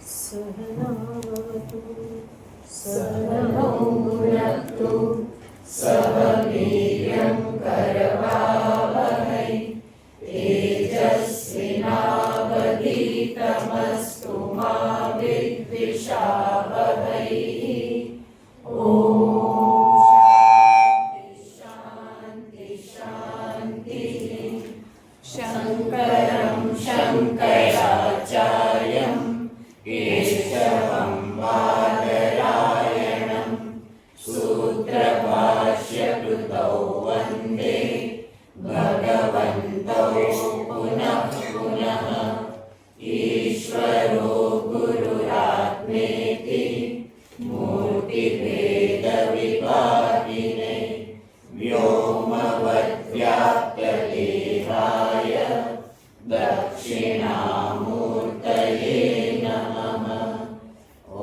सहनावतु सहनौ भुनक्तु सह वीर्यं करवावहै तेजस्विनावधीतमस्तु मा विद्विषावहै। शङ्करं शङ्कराचार्यं केशवं बादरायणं सूत्रभाष्यकृतौ वन्दे भगवन्तौ पुनः पुनः। ईश्वरो गुरुरात्मेति मूर्तिभेदविभागिने व्योमवद्व्याप्तदेहाय दक्षिणामूर्तये नमः।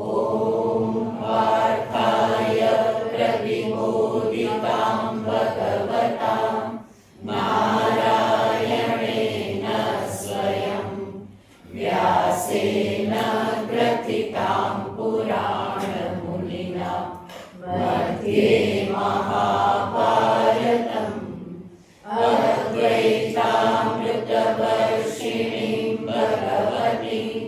ॐ पार्थाय प्रतिबोधितां भगवतां नारायणेन स्वयं व्यासेन ग्रथितां पुराणमुनिना मध्ये महाभारतम् अद्वैतामृतवर्षिणीं भगवतीम्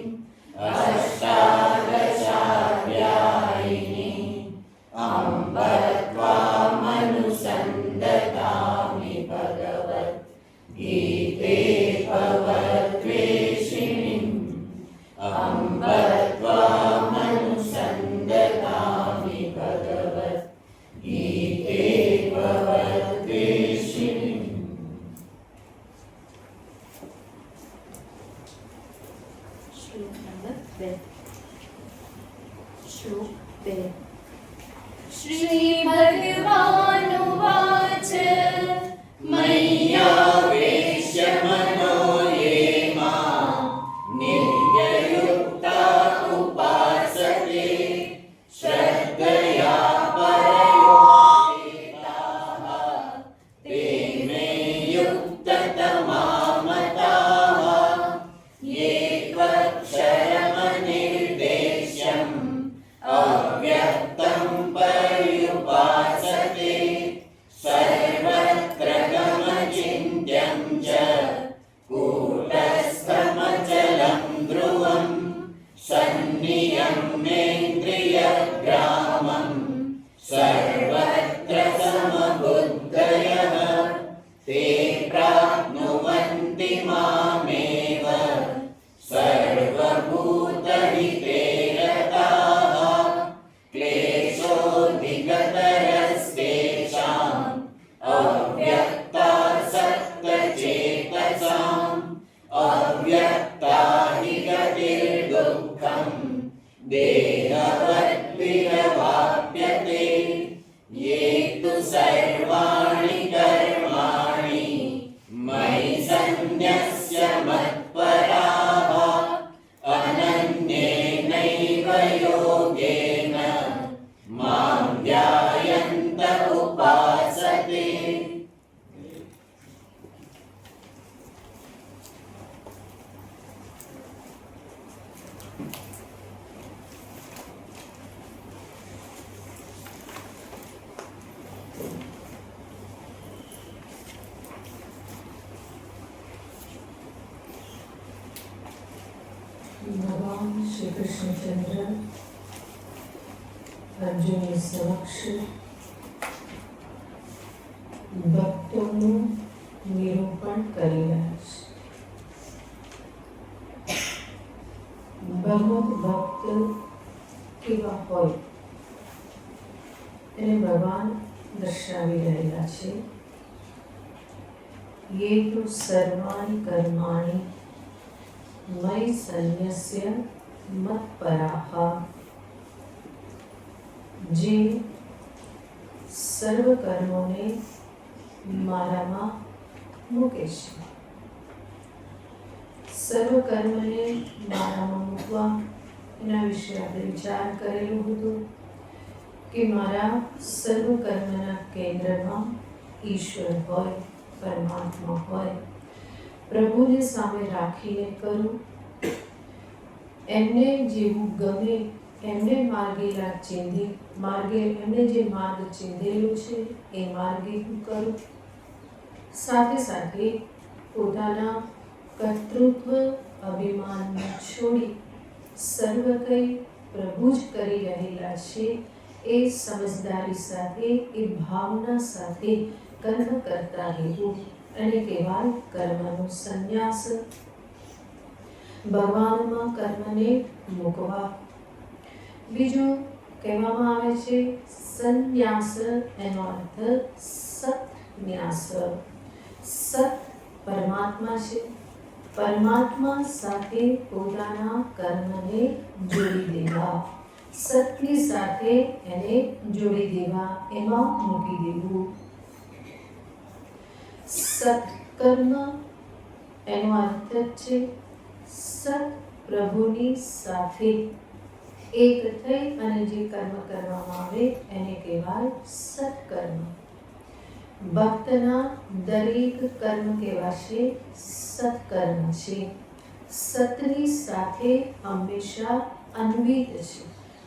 अष्टादशाध्यायिनीम् अम्ब त्वामनुसन्दधामि भगवद्गीते भवद्वेषिणीम् अम्ब त्वामनुसन्दधामि भगवद्गीते भवद्वेषिणीम्। श्लोक नंबर 2। श्लोक 2। श्री भगवानुवाच मय्यावेश्य मनो ये मां नित्ययुक्ता उपासते श्रद्धया परयोपेताः ते मे युक्ततमा मताः। ये त्वक्षरमनिर्देश्यम् अव्यक्तं पर्युपासते सर्वत्र गमचिन्त्यं च कूटस्थमचलं ध्रुवं सन्नियम्येन्द्रियग्रामं सर्वत्र समबुद्धयः ते प्राप्नुवन्ति मामेव सर्वभूतहिते रताः। क्लेशोऽधिगतरस्तेषाम् अव्यक्तासक्तचेतसाम् अव्यक्ता हि गतिर्दुःखम् देहवद्भिरवाप्यते। ये तु सर्वाणि कर्माणि मयि सन्न्यस्य मत्पराः अनन्येनैव योगेन मां ध्यायन्त उपासते। भगवान श्री कृष्णचंद्र अर्जुन समक्ष ભક્તોનું નિરૂપણ કરી રહ્યા છે. ભગવત ભક્ત કેવા હોય એને ભગવાન દર્શાવી રહ્યા છે. ये तो सर्वाणि कर्माणि मयि सन्न्यस्य मत्पराः। જે સર્વ કર્મોને મારામાં મૂકે છે. સર્વ કર્મને મારામાં મૂકવા એના વિશે આપણે વિચાર કરેલું હતું કે મારા સર્વ કર્મના કેન્દ્રમાં ઈશ્વર હોય, પરમાત્મા હોય પ્રભુને સામે રાખીને કરું. એમને જેવું ગમે એમને એમને જે માર્ગ ચીંધેલો છે એ માર્ગે હું કરું. સાથે સાથે પોતાના કર્તૃત્વ અભિમાનને છોડી સર્વ કંઈ પ્રભુ જ કરી રહેલા છે એ સમજદારી સાથે, એ ભાવના સાથે કર્મ કરતા રહેવું અને કહેવાય કર્મનો સંન્યાસ. ભગવાનમાં કર્મને મૂકવા. બીજું કહેવામાં આવે છે સંન્યાસ, એનો અર્થ સત્ન્યાસ. સત પરમાત્મા છે, પરમાત્મા સાથે પોતાના કર્મને જોડી દેવા, સતની સાથે એને જોડી દેવા, એમાં મૂકી દેવું. સત્કર્મ એનો અર્થ છે સત પ્રભુની સાથે એક થઈ અને જે કર્મ કરવામાં આવે એને કહેવાય સત્કર્મ. ભક્તના દરેક કર્મ કહેવાશે સત્કર્મ છે. સતની સાથે હંમેશા અન્વિત છે,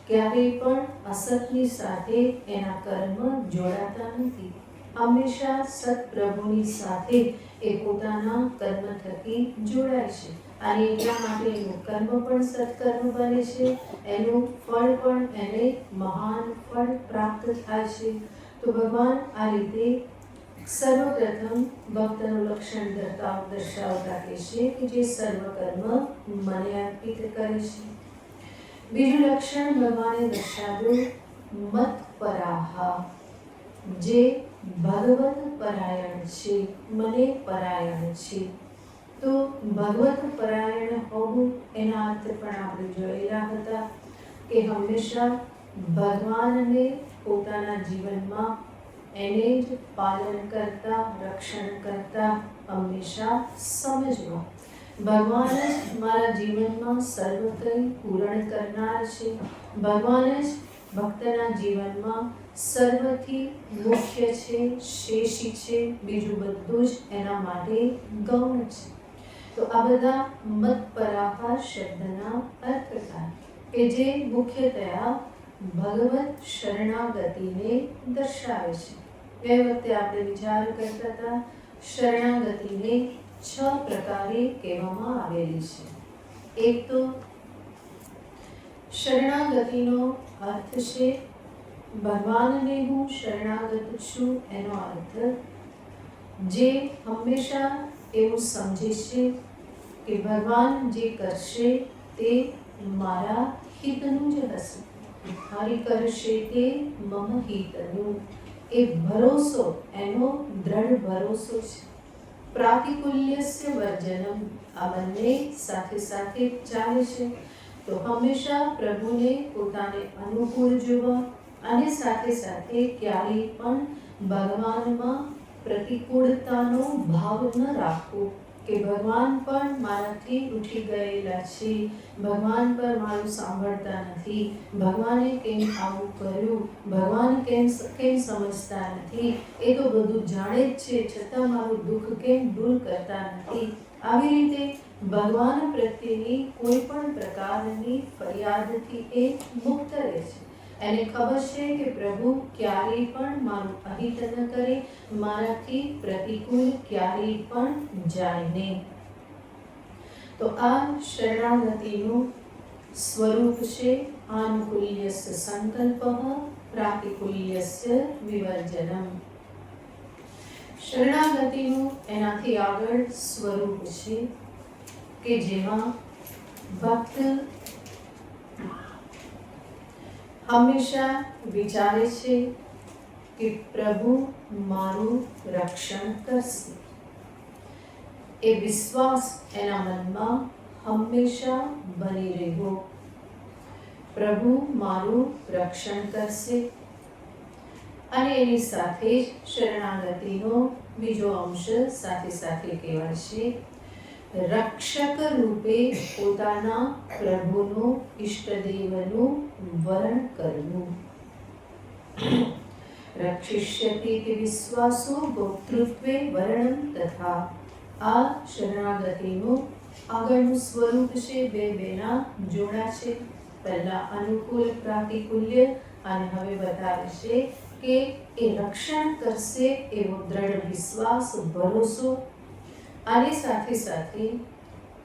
ક્યારેય પણ અસતની સાથે એના કર્મ જોડાતા નથી. હંમેશા સત્પ્રભુની સાથે એ પોતાના કર્મ થકી જોડાય છે અને એટલા માટે એનું કર્મ પણ સત્કર્મ બને છે, એનું ફળ પણ એને મહાન ફળ પ્રાપ્ત થાય છે. તો ભગવાન આ રીતે સર્વપ્રથમ ભક્તનું લક્ષણ દર્શાવતા કહે છે કે જે સર્વ કર્મ મને અર્પિત કરે છે. બીજું લક્ષણ ભગવાને દર્શાવ્યું મત્પરાહ, જે ભગવત પરાયણ છે, મને પરાયણ છે. તો ભગવત પરાયણ હોવું એના અર્થ પણ આપણે જોયેલા હતા કે હંમેશા ભગવાનને પોતાના જીવનમાં એને જ પાલન કરતા, રક્ષણ કરતા હંમેશા સમજવા. ભગવાન જ મારા જીવનમાં સર્વ કંઈ પૂરણ કરનાર છે. ભગવાન જ ભક્તના જીવનમાં સર્વથી મુખ્ય છે, શેષી છે, બીજું બધું જ એના માટે ગૌણ છે. તો આ બધા મત્પરાહ શબ્દના અર્થ થાય કે જે મુખ્યતયા ભગવત શરણાગતિને દર્શાવે છે. એ વખતે આપણે વિચાર કરતા હતા શરણાગતિને 6 પ્રકારે કહેવામાં આવેલી છે. એક તો શરણાગતિનો અર્થ છે ભગવાનને હું શરણાગત છું, એનો અર્થ જે હંમેશા એવું સમજે છે કે ભગવાન જે કરશે તે મારા હિતનું જ હશે. હરિ કરશે તે મમ હિતનું, એ ભરોસો એનો દ્રઢ ભરોસો છે. પ્રાતિકૂલ્યસ્ય વર્જનમ, આ બંને સાથે સાથે ચાલે છે. તો હંમેશા પ્રભુને પોતાને અનુકૂળ જોવા અને સાથે સાથે ક્યારેય પણ ભગવાનમાં પ્રતિકૂળતાનો ભાવ ન રાખવો કે ભગવાન પણ મારાથી ઉઠી ગયેલા છે, ભગવાન પર મારું સાંભળતા નથી, ભગવાને કેમ આવું કર્યું, ભગવાન કેમ સમજતા નથી, એ તો બધું જાણે જ છે છતાં મારું દુઃખ કેમ દૂર કરતા નથી. આવી રીતે ભગવાન પ્રત્યેની કોઈ પણ પ્રકારની ફરિયાદથી એ મુક્ત રહે છે. એને ખબર છે કે પ્રભુ ક્યારેય પણ મારું અહિત ન કરે, મારાથી પ્રતિકૂળ ક્યારેય પણ જાય નહીં. તો આ શરણાગતિનું સ્વરૂપ છે આનુકૂલ્યસ્ય સંકલ્પઃ પ્રાતિકૂલ્યસ્ય વિવર્જનમ. શરણાગતિનું એનાથી આગળ સ્વરૂપ છે કે જેમાં ભક્ત હંમેશા વિચારે છે કે પ્રભુ મારું રક્ષણ કરશે. એ વિશ્વાસ એના મનમાં હંમેશા બની રહેવો. પ્રભુ મારું રક્ષણ કરશે. અને એની સાથે જ શરણાગતિનો બીજો અંશ સાથે સાથે કહેવાશે રક્ષક રૂપે પોતાના પ્રભુનું ઈષ્ટદેવનું વરણ કરવું. રક્ષિષ્યતિ વિશ્વાસો ગોત્રુત્વે વર્ણમ તથા. આ શરણાગતિનું આગળનું સ્વરૂપ છે, બે બેના જોડા છે. પહેલા અનુકૂળ પ્રાતિકૂલ્ય અને હવે બતાવે છે કે એ રક્ષણ કરશે એવો દ્રઢ વિશ્વાસ, ભરોસો. આની સાથે સાથે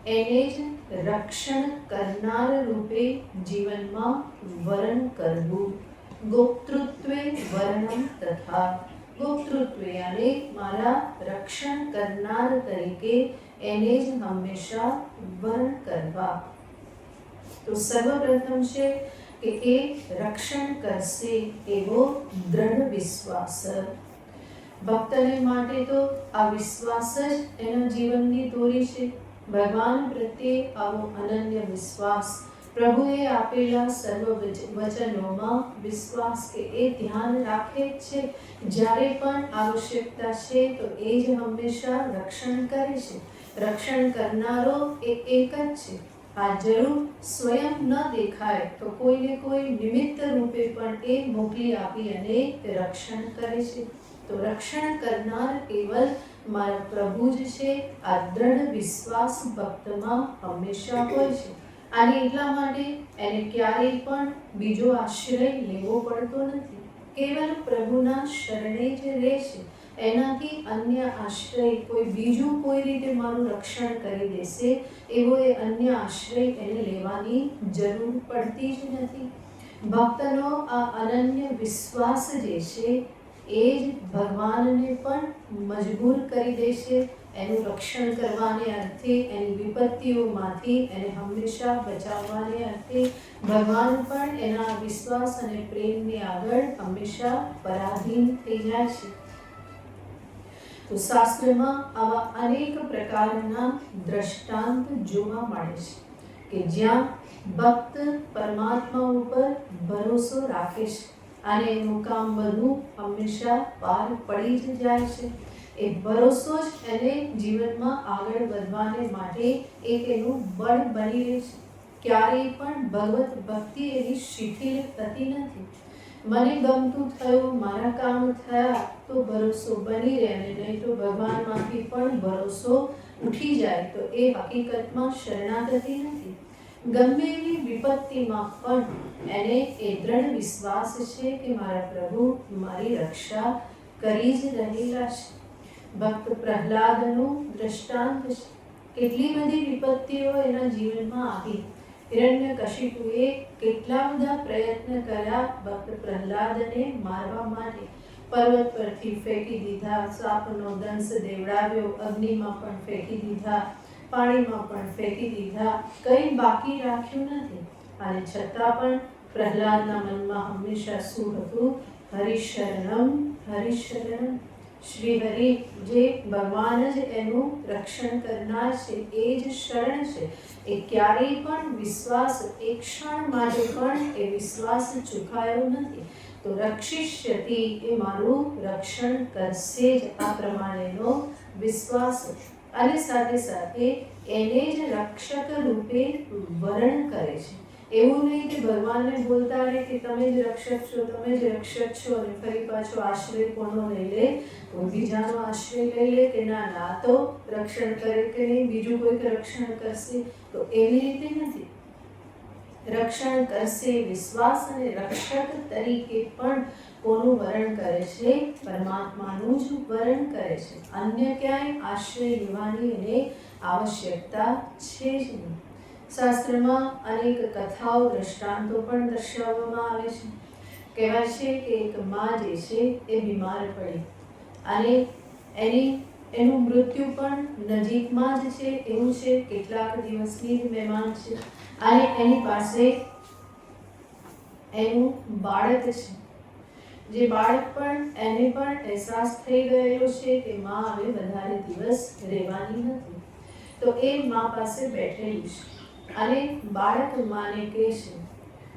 એને જ રક્ષણ કરનાર રૂપે જીવનમાં વરણ કરવું. ગોપ્તૃત્વે વર્ણમ તથા, ગોપ્તૃત્વે અને મારા રક્ષણ કરનાર તરીકે એને જ હંમેશા વરણ કરવા. તો સર્વપ્રથમ છે કે એ રક્ષણ કરશે એવો દ્રઢ વિશ્વાસ. ભક્તને માટે તો આ વિશ્વાસ જ એના જીવનની દોરી છે. ભગવાન પ્રત્યે આવો અનન્ય વિશ્વાસ, પ્રભુએ આપેલા સર્વ વચનોમાં વિશ્વાસ કે એ ધ્યાન રાખે જ છે. જ્યારે પણ આવશ્યકતા છે તો એ જ હંમેશા રક્ષણ કરે છે. રક્ષણ કરનારો એ એક જ છે. આ જરૂર સ્વયં ન દેખાય તો કોઈને કોઈ નિમિત્ત રૂપે પણ એ મોકલી આપી અને રક્ષણ કરે છે. તો રક્ષણ કરનાર કેવલ મારા પ્રભુ જ છે. આ દ્રઢ વિશ્વાસ ભક્તમાં હંમેશા હોય છે. અને એટલા માટે એને ક્યારેય પણ બીજો આશ્રય લેવો પડતો નથી. કેવલ પ્રભુના શરણે જ રહે છે. એનાથી અન્ય આશ્રય કોઈ બીજું કોઈ રીતે મારું રક્ષણ કરી દેશે એવો એ અન્ય આશ્રય એને લેવાની જરૂર પડતી જ નથી. ભક્તનો આ અનન્ય વિશ્વાસ જે છે એ જ ભગવાનને પણ મજબૂર કરી દેશે એનું રક્ષણ કરવાને અર્થે, એની વિપત્તિઓમાંથી એને હંમેશા બચાવવાને અર્થે. ભગવાન પણ એના વિશ્વાસ અને પ્રેમની આગળ હંમેશા પરાધીન થઈ જાય છે. તો શાસ્ત્રમાં આવા અનેક પ્રકારના દ્રષ્ટાંત જોવા મળે છે કે જ્યાં ભક્ત પરમાત્મા ઉપર ભરોસો રાખે છે અને એનું કામ બધું હંમેશા પાર પડી જ જાય છે. એ ભરોસો જ એને જીવનમાં આગળ વધવાને માટે એક એનું બળ બની રહે છે. ક્યારેય પણ ભગવત ભક્તિ એની શિથિલ થતી નથી. મને ગમતું થયું, મારા કામ થયા તો ભરોસો બની રહે, અને નહીં તો ભગવાનમાંથી પણ ભરોસો ઉઠી જાય તો એ હકીકતમાં શરણાગતિ નથી. ગમે એવી વિપત્તિમાં પણ એને એ દ્રઢ વિશ્વાસ છે કે મારા પ્રભુ મારી રક્ષા કરી જ રહેલા છે. ભક્ત પ્રહલાદનું દ્રષ્ટાંત છે. કેટલી બધી વિપત્તિઓ એના જીવનમાં આવી. હિરણ્યકશિપુએ કેટલા બધા પ્રયત્ન કર્યા ભક્ત પ્રહલાદને મારવા માટે. પર્વત પરથી ફેંકી દીધા, સાપનો દંશ દેવડાવ્યો, અગ્નિમાં પણ ફેંકી દીધા, પાણીમાં પણ ફેંકી દીધા, કંઈ બાકી રાખ્યું નથી. અને છતાં પણ પ્રહલાદના મનમાં હંમેશા શું હતું? હરિશરણમ હરિશરણમ. શ્રી હરિ જે ભગવાન જ એનું રક્ષણ કરનાર છે, એ જ શરણ છે. એ ક્યારેય પણ વિશ્વાસ, એક ક્ષણ માટે પણ એ વિશ્વાસ ચૂકાયો નથી. તો રક્ષિષ્યતિ, એ મારું રક્ષણ કરશે જ, આ પ્રમાણેનો વિશ્વાસ. અને સાથે સાથે એને જ રક્ષક રૂપે વરણ કરે છે. એવું નહીં કે ભગવાનને બોલતા રહે કે તમે જ રક્ષક છો, તમે જ રક્ષક છો, અને ફરી પાછો આશ્રય કોનો લઈ લે? કોઈ બીજાનો આશ્રય લઈ લે કે ના ના તો રક્ષણ કરે કે નહીં, બીજું કોઈક રક્ષણ કરશે. તો એવી રીતે નથી. રક્ષણ કરશે વિશ્વાસ, અને રક્ષક તરીકે પણ કોનું વરણ કરે છે? પરમાત્માનું જ વરણ કરે છે. અન્ય ક્યાંય આશ્રય લેવાની એને આવશ્યકતા છે જ નહીં. શાસ્ત્રમાં અનેક કથાઓ, દ્રષ્ટાંતો પણ દર્શાવવામાં આવે છે. કહેવાય છે કે એક માં જે છે એ બીમાર પડી અને એનું મૃત્યુ પણ નજીકમાં જ છે. એવું છે કેટલાક દિવસની જ મહેમાન છે અને એની પાસે એનું બાળક છે. જે બાળક પણ એને પણ અહેસાસ થઈ ગયેલો છે કે માં હવે વધારે દિવસ રહેવાની નથી. તો એ માં પાસે બેઠેલું છે અને બાળક માને કહે છે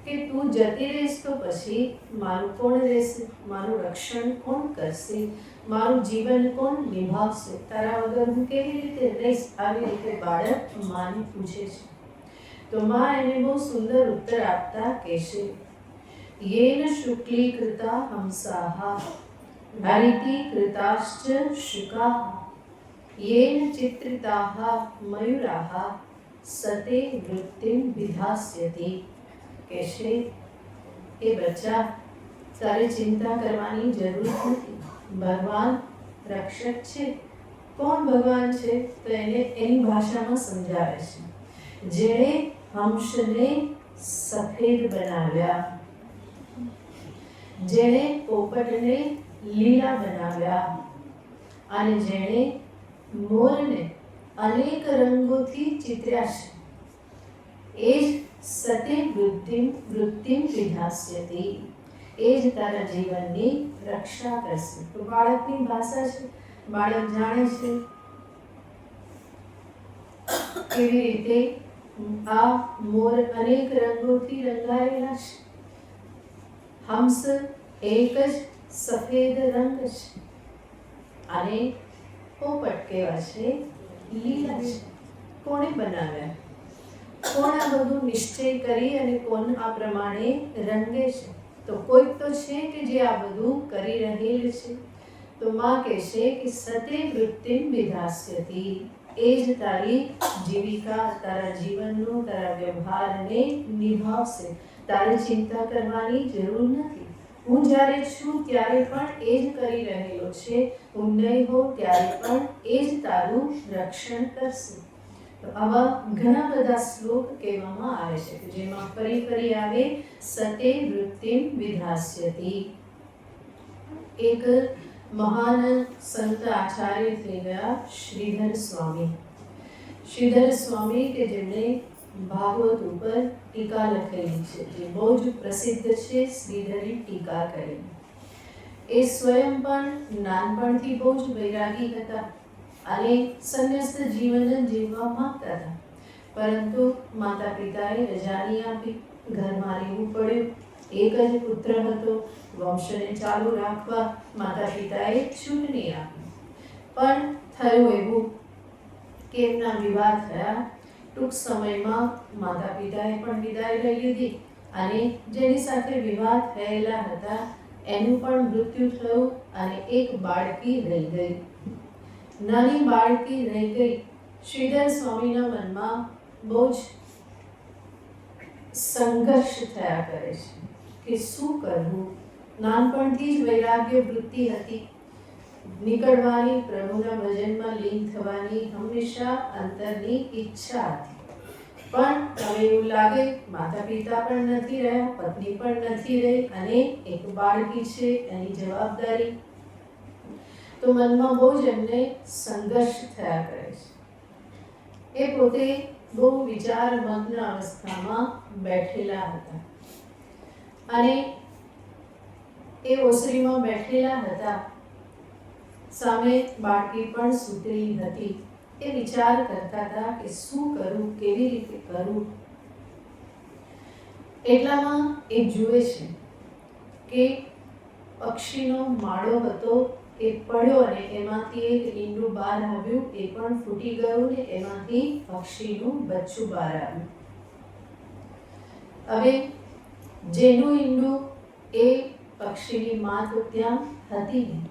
કે તું જતી રહીશ તો પછી મારું કોણ રહેશે? મારું રક્ષણ કોણ કરશે? મારું જીવન કોણ નિભાવશે? તારા વગર હું કેવી રીતે રહીશ? આવી રીતે બાળક માને પૂછે છે. તો માં એને બહુ સુંદર ઉત્તર આપતા કહેશે, યેન શુક્લીકૃતા હંસાહ હરિતિ કૃતાશ્ચ શુકાહ. येन चित्रिताः मयूराः सते वृत्तिं विधास्यति। કહેશે એ બચ્ચા, તારે ચિંતા કરવાની જરૂર નથી. ભગવાન રક્ષક છે. કોણ ભગવાન છે? તો એને એની ભાષામાં સમજાવે છે. જેણે હંસને સફેદ બનાવ્યા, જેણે પોપટને લીલા બનાવ્યા અને જેણે મોરને અનેક રંગોથી ચિત્ર્યા છે, એ જ સતે વૃત્તિમ વિધાસ્યતિ, એ જ તારા જીવનની રક્ષા કરશે. તો બાળકની ભાષા છે, બાળક જાણે છે કેવી રીતે આ મોર અનેક રંગોથી રંગાયેલા છે. હંસ એક જ સફેદ રંગ છે અને પોપટ કેવા છે? લીલા છે. કોણે બનાવ્યા? કોણ આ બધું નિશ્ચય કરી અને કોણ આ પ્રમાણે રંગે છે? તો કોઈક તો છે કે જે આ બધું કરી રહેલ છે. તો માં કહેશે કે સતે વૃત્તિમ વિધાસ્યતિ, એ જ તારી જીવિકા, તારા જીવનનું, તારા વ્યવહારને નિભાવશે. તારે ચિંતા કરવાની જરૂર નથી. હું જ્યારે છું ત્યારે પણ એ જ કરી રહેલો છે. હું નહીં હોઉં ત્યારે પણ એ જ તારું રક્ષણ કરશે. તો આવા ઘણા બધા શ્લોક કહેવામાં આવે છે કે જેમાં ફરી ફરી આવે સતે વૃત્તિમ વિધાસ્યતિ. એક મહાન સંત આચાર્ય થઈ ગયા શ્રીધર સ્વામી. શ્રીધર સ્વામી કે જેમણે ભાગવત ઉપર ટીકા લખેલી છે, જે બહુ જ પ્રસિદ્ધ છે, શ્રીધરી ટીકા કરીને. એ સ્વયં પણ નાનપણથી બહુ જ વૈરાગી હતા અને સંન્યસ્ત જીવન જીવવા માંગતા હતા. પરંતુ માતા પિતાએ રજા નહીં આપી, ઘરમાં રહેવું પડ્યું. એક જ પુત્ર હતો. વંશને ચાલુ રાખવા માતા પિતાએ છૂટ નહીં આપી. પણ થયું એવું કે એમના વિવાહ થયા. ટૂંક સમયમાં માતા પિતાએ પણ વિદાય લઈ લીધી અને જેની સાથે વિવાહ થયેલા હતા એનું પણ મૃત્યુ થયું અને એક બાળકી રહી ગઈ. નાની બાળકી રહી ગઈ. શ્રીધર સ્વામીના મનમાં બહુ જ સંઘર્ષ થયા કરે છે કે શું કરવું. નાનપણથી જ વૈરાગ્ય વૃત્તિ હતી, નીકળવાની, પ્રભુના ભજનમાં લીન થવાની હંમેશા અંતરની ઈચ્છા હતી. પણ હવે એવું લાગે માતા પિતા પણ નથી રહ્યા, પત્ની પણ નથી રહી અને એક બાળકી છે, એની જવાબદારી. તો મનમાં બહુ જ એમને સંઘર્ષ થયા કરે છે. એ પોતે બહુ વિચારમગ્ન અવસ્થામાં બેઠેલા હતા અને એ ઓસરીમાં બેઠેલા હતા. સામે બાળકી પણ સૂતેલી હતી. એ વિચાર કરતા હતા કે શું કરું, કેવી રીતે કરું. એટલામાં એ જુએ છે કે પક્ષીનો માળો હતો, એ પડ્યો અને એમાંથી એક ઈંડું બહાર આવ્યું. એ પણ ફૂટી ગયું ને એમાંથી પક્ષીનું બચ્ચું બહાર આવ્યું. હવે જેનું ઈંડું, એ પક્ષીની માં તો ત્યાં હતી નહીં.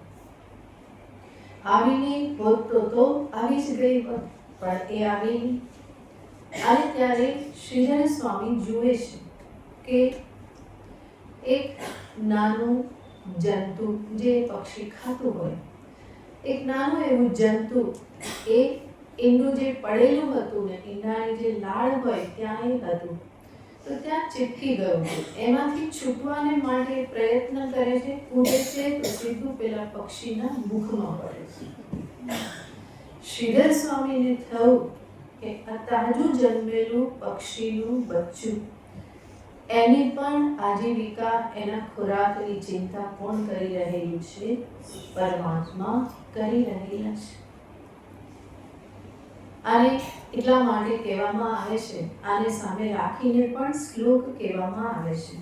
આવીને હોત તો આવી જ ગઈ હોત, પણ એ આવી નહીં. અને ત્યારે શ્રીધર સ્વામી જુએ છે કે એક નાનું જંતુ, જે પક્ષી ખાતું હોય, એક નાનું એવું જંતુ એ ઈંડું જે પડેલું હતું ને ઈંડાની જે લાળ હોય ત્યાં એ હતું. તો ત્યાં ચીપકી ગયું છે. એમાંથી છૂટવાને માટે પ્રયત્ન કરે છે, કૂદે છે તો સીધું પેલા પક્ષીના મુખમાં પડે છે. શ્રીધર સ્વામીને થયું કે આ તાજું જન્મેલું પક્ષીનું બચ્ચું, એની પણ આજીવિકા, એના ખોરાકની ચિંતા કોણ કરી રહેલું છે? પરમાત્મા કરી રહેલા છે. અને એટલા માટે કહેવામાં આવે છે, આને સામે રાખીને પણ શ્લોક કહેવામાં આવે છે.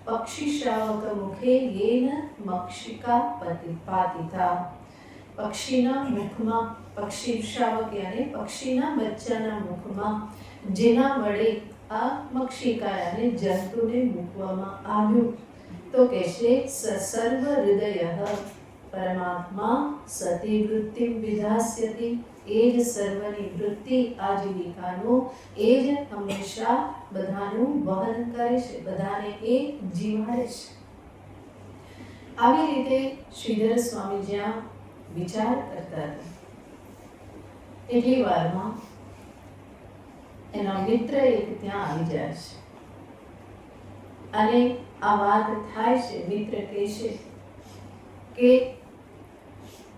પક્ષી શ્રાવક મુખે યેન મક્ષિકા પાતિતા. પક્ષીના મુખમાં, પક્ષી શ્રાવક યાને પક્ષીના બચ્ચાના મુખમાં જેના વડે આ મક્ષિકા યાને જંતુને મૂકવામાં આવ્યું. તો કહેશે સર્વ હૃદય, પરમાત્મા સતી વૃત્તિમ વિધાસ્યતિ, એ જ સર્વની વૃત્તિ આજીવિકાનું, એ જ હંમેશા બધાનું વહન કરે છે, બધાને એ જીવાડે છે. આવી રીતે શ્રીધર સ્વામી જ્યાં વિચાર કરતા હતા એટલી વારમાં એના મિત્ર એક ત્યાં આવી જાય છે અને આ વાત થાય છે. મિત્ર કહે છે કે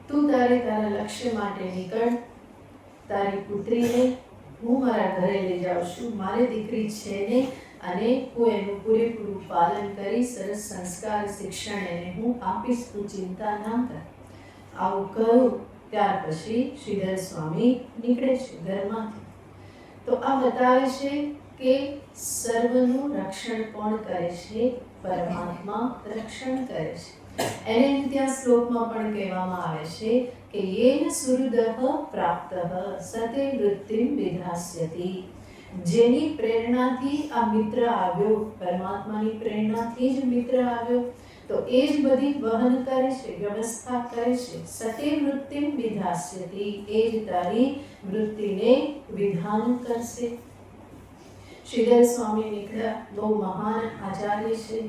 તું તારા લક્ષ્ય માટે નીકળ, તારી પુત્રીને હું મારા ઘરે લઈ જાઉં છું, મારી દીકરી છે ને, અને હું એનું પૂરેપૂરું પાલન કરી સરસ સંસ્કાર શિક્ષણ એને હું આપીશ, તું ચિંતા ના કર. આવું કહ્યું ત્યાર પછી શ્રીધર સ્વામી નીકળે છે ઘરમાંથી. તો આ બતાવે છે કે સર્વનું રક્ષણ કોણ કરે છે? પરમાત્મા રક્ષણ કરે છે. એને ત્યાં શ્લોકમાં પણ કહેવામાં આવે છે કે યેન સુહૃદઃ પ્રાપ્તઃ સતે વૃત્તિમ વિધાસ્યતિ, જેની પ્રેરણાથી આ મિત્ર આવ્યો, પરમાત્માની પ્રેરણાથી જ મિત્ર આવ્યો, તો એ જ બધી વહન કરે છે, વ્યવસ્થા કરે છે. સતે વૃત્તિમ વિધાસ્યતિ, એ જ તારી વૃત્તિને વિધાન કરશે. શ્રીધર સ્વામી નીકળ્યા, બહુ મહાન આચાર્ય છે.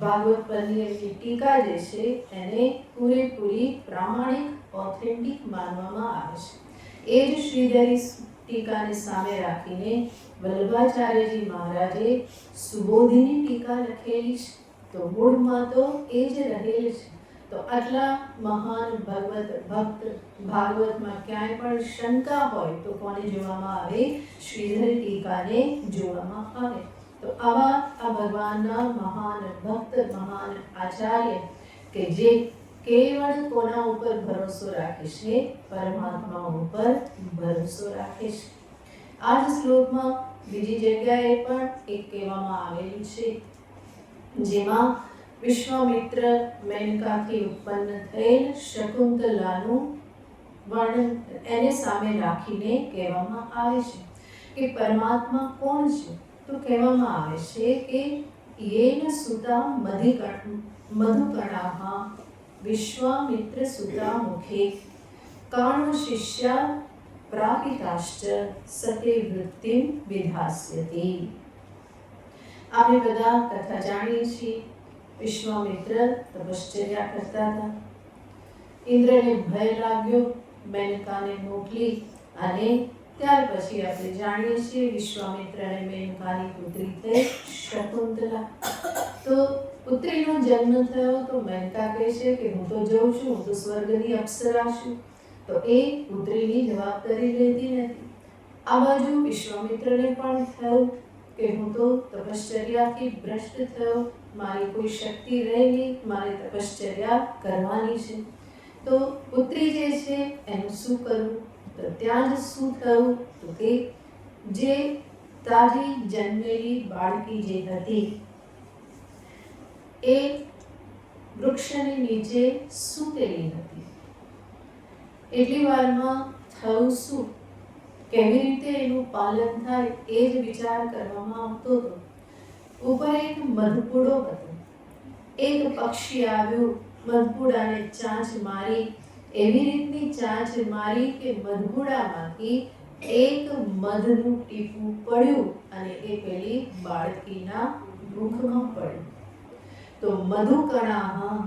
ભાગવત પરની એમની ટીકા જે છે એને પૂરેપૂરી પ્રામાણિક ઓથેન્ટિક માનવામાં આવે છે. એ જ શ્રીધરી ટીકાને સામે રાખીને વલ્લભાચાર્યજી મહારાજે સુબોધિની ટીકા લખેલી છે. તો મૂળમાં તો એ જ રહેલ છે. તો આટલા મહાન ભગવત ભક્ત ભાગવતમાં ક્યાંય પણ શંકા હોય તો કોને જોવામાં આવે? શ્રીધર ટીકાને જોવામાં આવે. તો આવા આ ભગવાનના મહાન ભક્ત, મહાન આચાર્ય કે જે કેવળ કોના ઉપર ભરોસો રાખે છે? પરમાત્મા ઉપર ભરોસો રાખે છે. આ જ શ્લોકમાં બીજી જગ્યાએ પણ એક કહેવામાં આવેલું છે, જેમાં વિશ્વામિત્ર મેનકાથી ઉત્પન્ન થયેલ શકુંતલાનું વર્ણન એને સામે રાખીને કહેવામાં આવે છે કે પરમાત્મા કોણ છે? તો કહેવામાં આવે છે કે યેન સુતા મધુકણાઃ વિશ્વામિત્ર સુતા મુખે કર્ણ શિષ્યા પ્રાપિતાશ્ચ સતે વૃત્તિમ વિધાસ્યતિ. આપણે બધા કથા જાણીએ છીએ. વિશ્વામિત્ર તપશ્ચર્યા કરતા હતા. ઇન્દ્રને ભય લાગ્યો, મેનકાને મોકલી, અને ત્યાર પછી આપણે જાણીએ છીએ વિશ્વામિત્ર અને મેનકાની પુત્રી થઈ શકુંતલા. તો પુત્રીનો જન્મ થયો તો મેનકા કહે છે કે હું તો જઉં છું, હું તો સ્વર્ગની અપ્સરા છું. તો એ પુત્રીની જવાબદારી લેતી નથી. આ બાજુ વિશ્વામિત્રને પણ થયું કે હું તો તપશ્ચર્યાથી ભ્રષ્ટ થયો, મારી કોઈ શક્તિ રહી નહીં, મારે તપશ્ચર્યા કરવાની છે. તો પુત્રી જે છે એનું શું કરવું? તો ત્યાં જ શું થયું? તો કે જે તાજી જન્મેલી બાળકી જે હતી એ વૃક્ષની નીચે સૂતેલી હતી. એટલી વારમાં થયું શું? કેવી રીતે એનું પાલન થાય એ જ વિચાર કરવામાં આવતો હતો. ઉપર એક મધપૂડો હતો. એક પક્ષી આવ્યું, મધપૂડાને ચાંચ મારી, એવી રીતની ચાંચ મારી કે મધપૂડામાંથી એક મધનું ટીપું પડ્યું અને એ પેલી બાળકીના મુખમાં પડ્યું. તો મધુકણાઃ,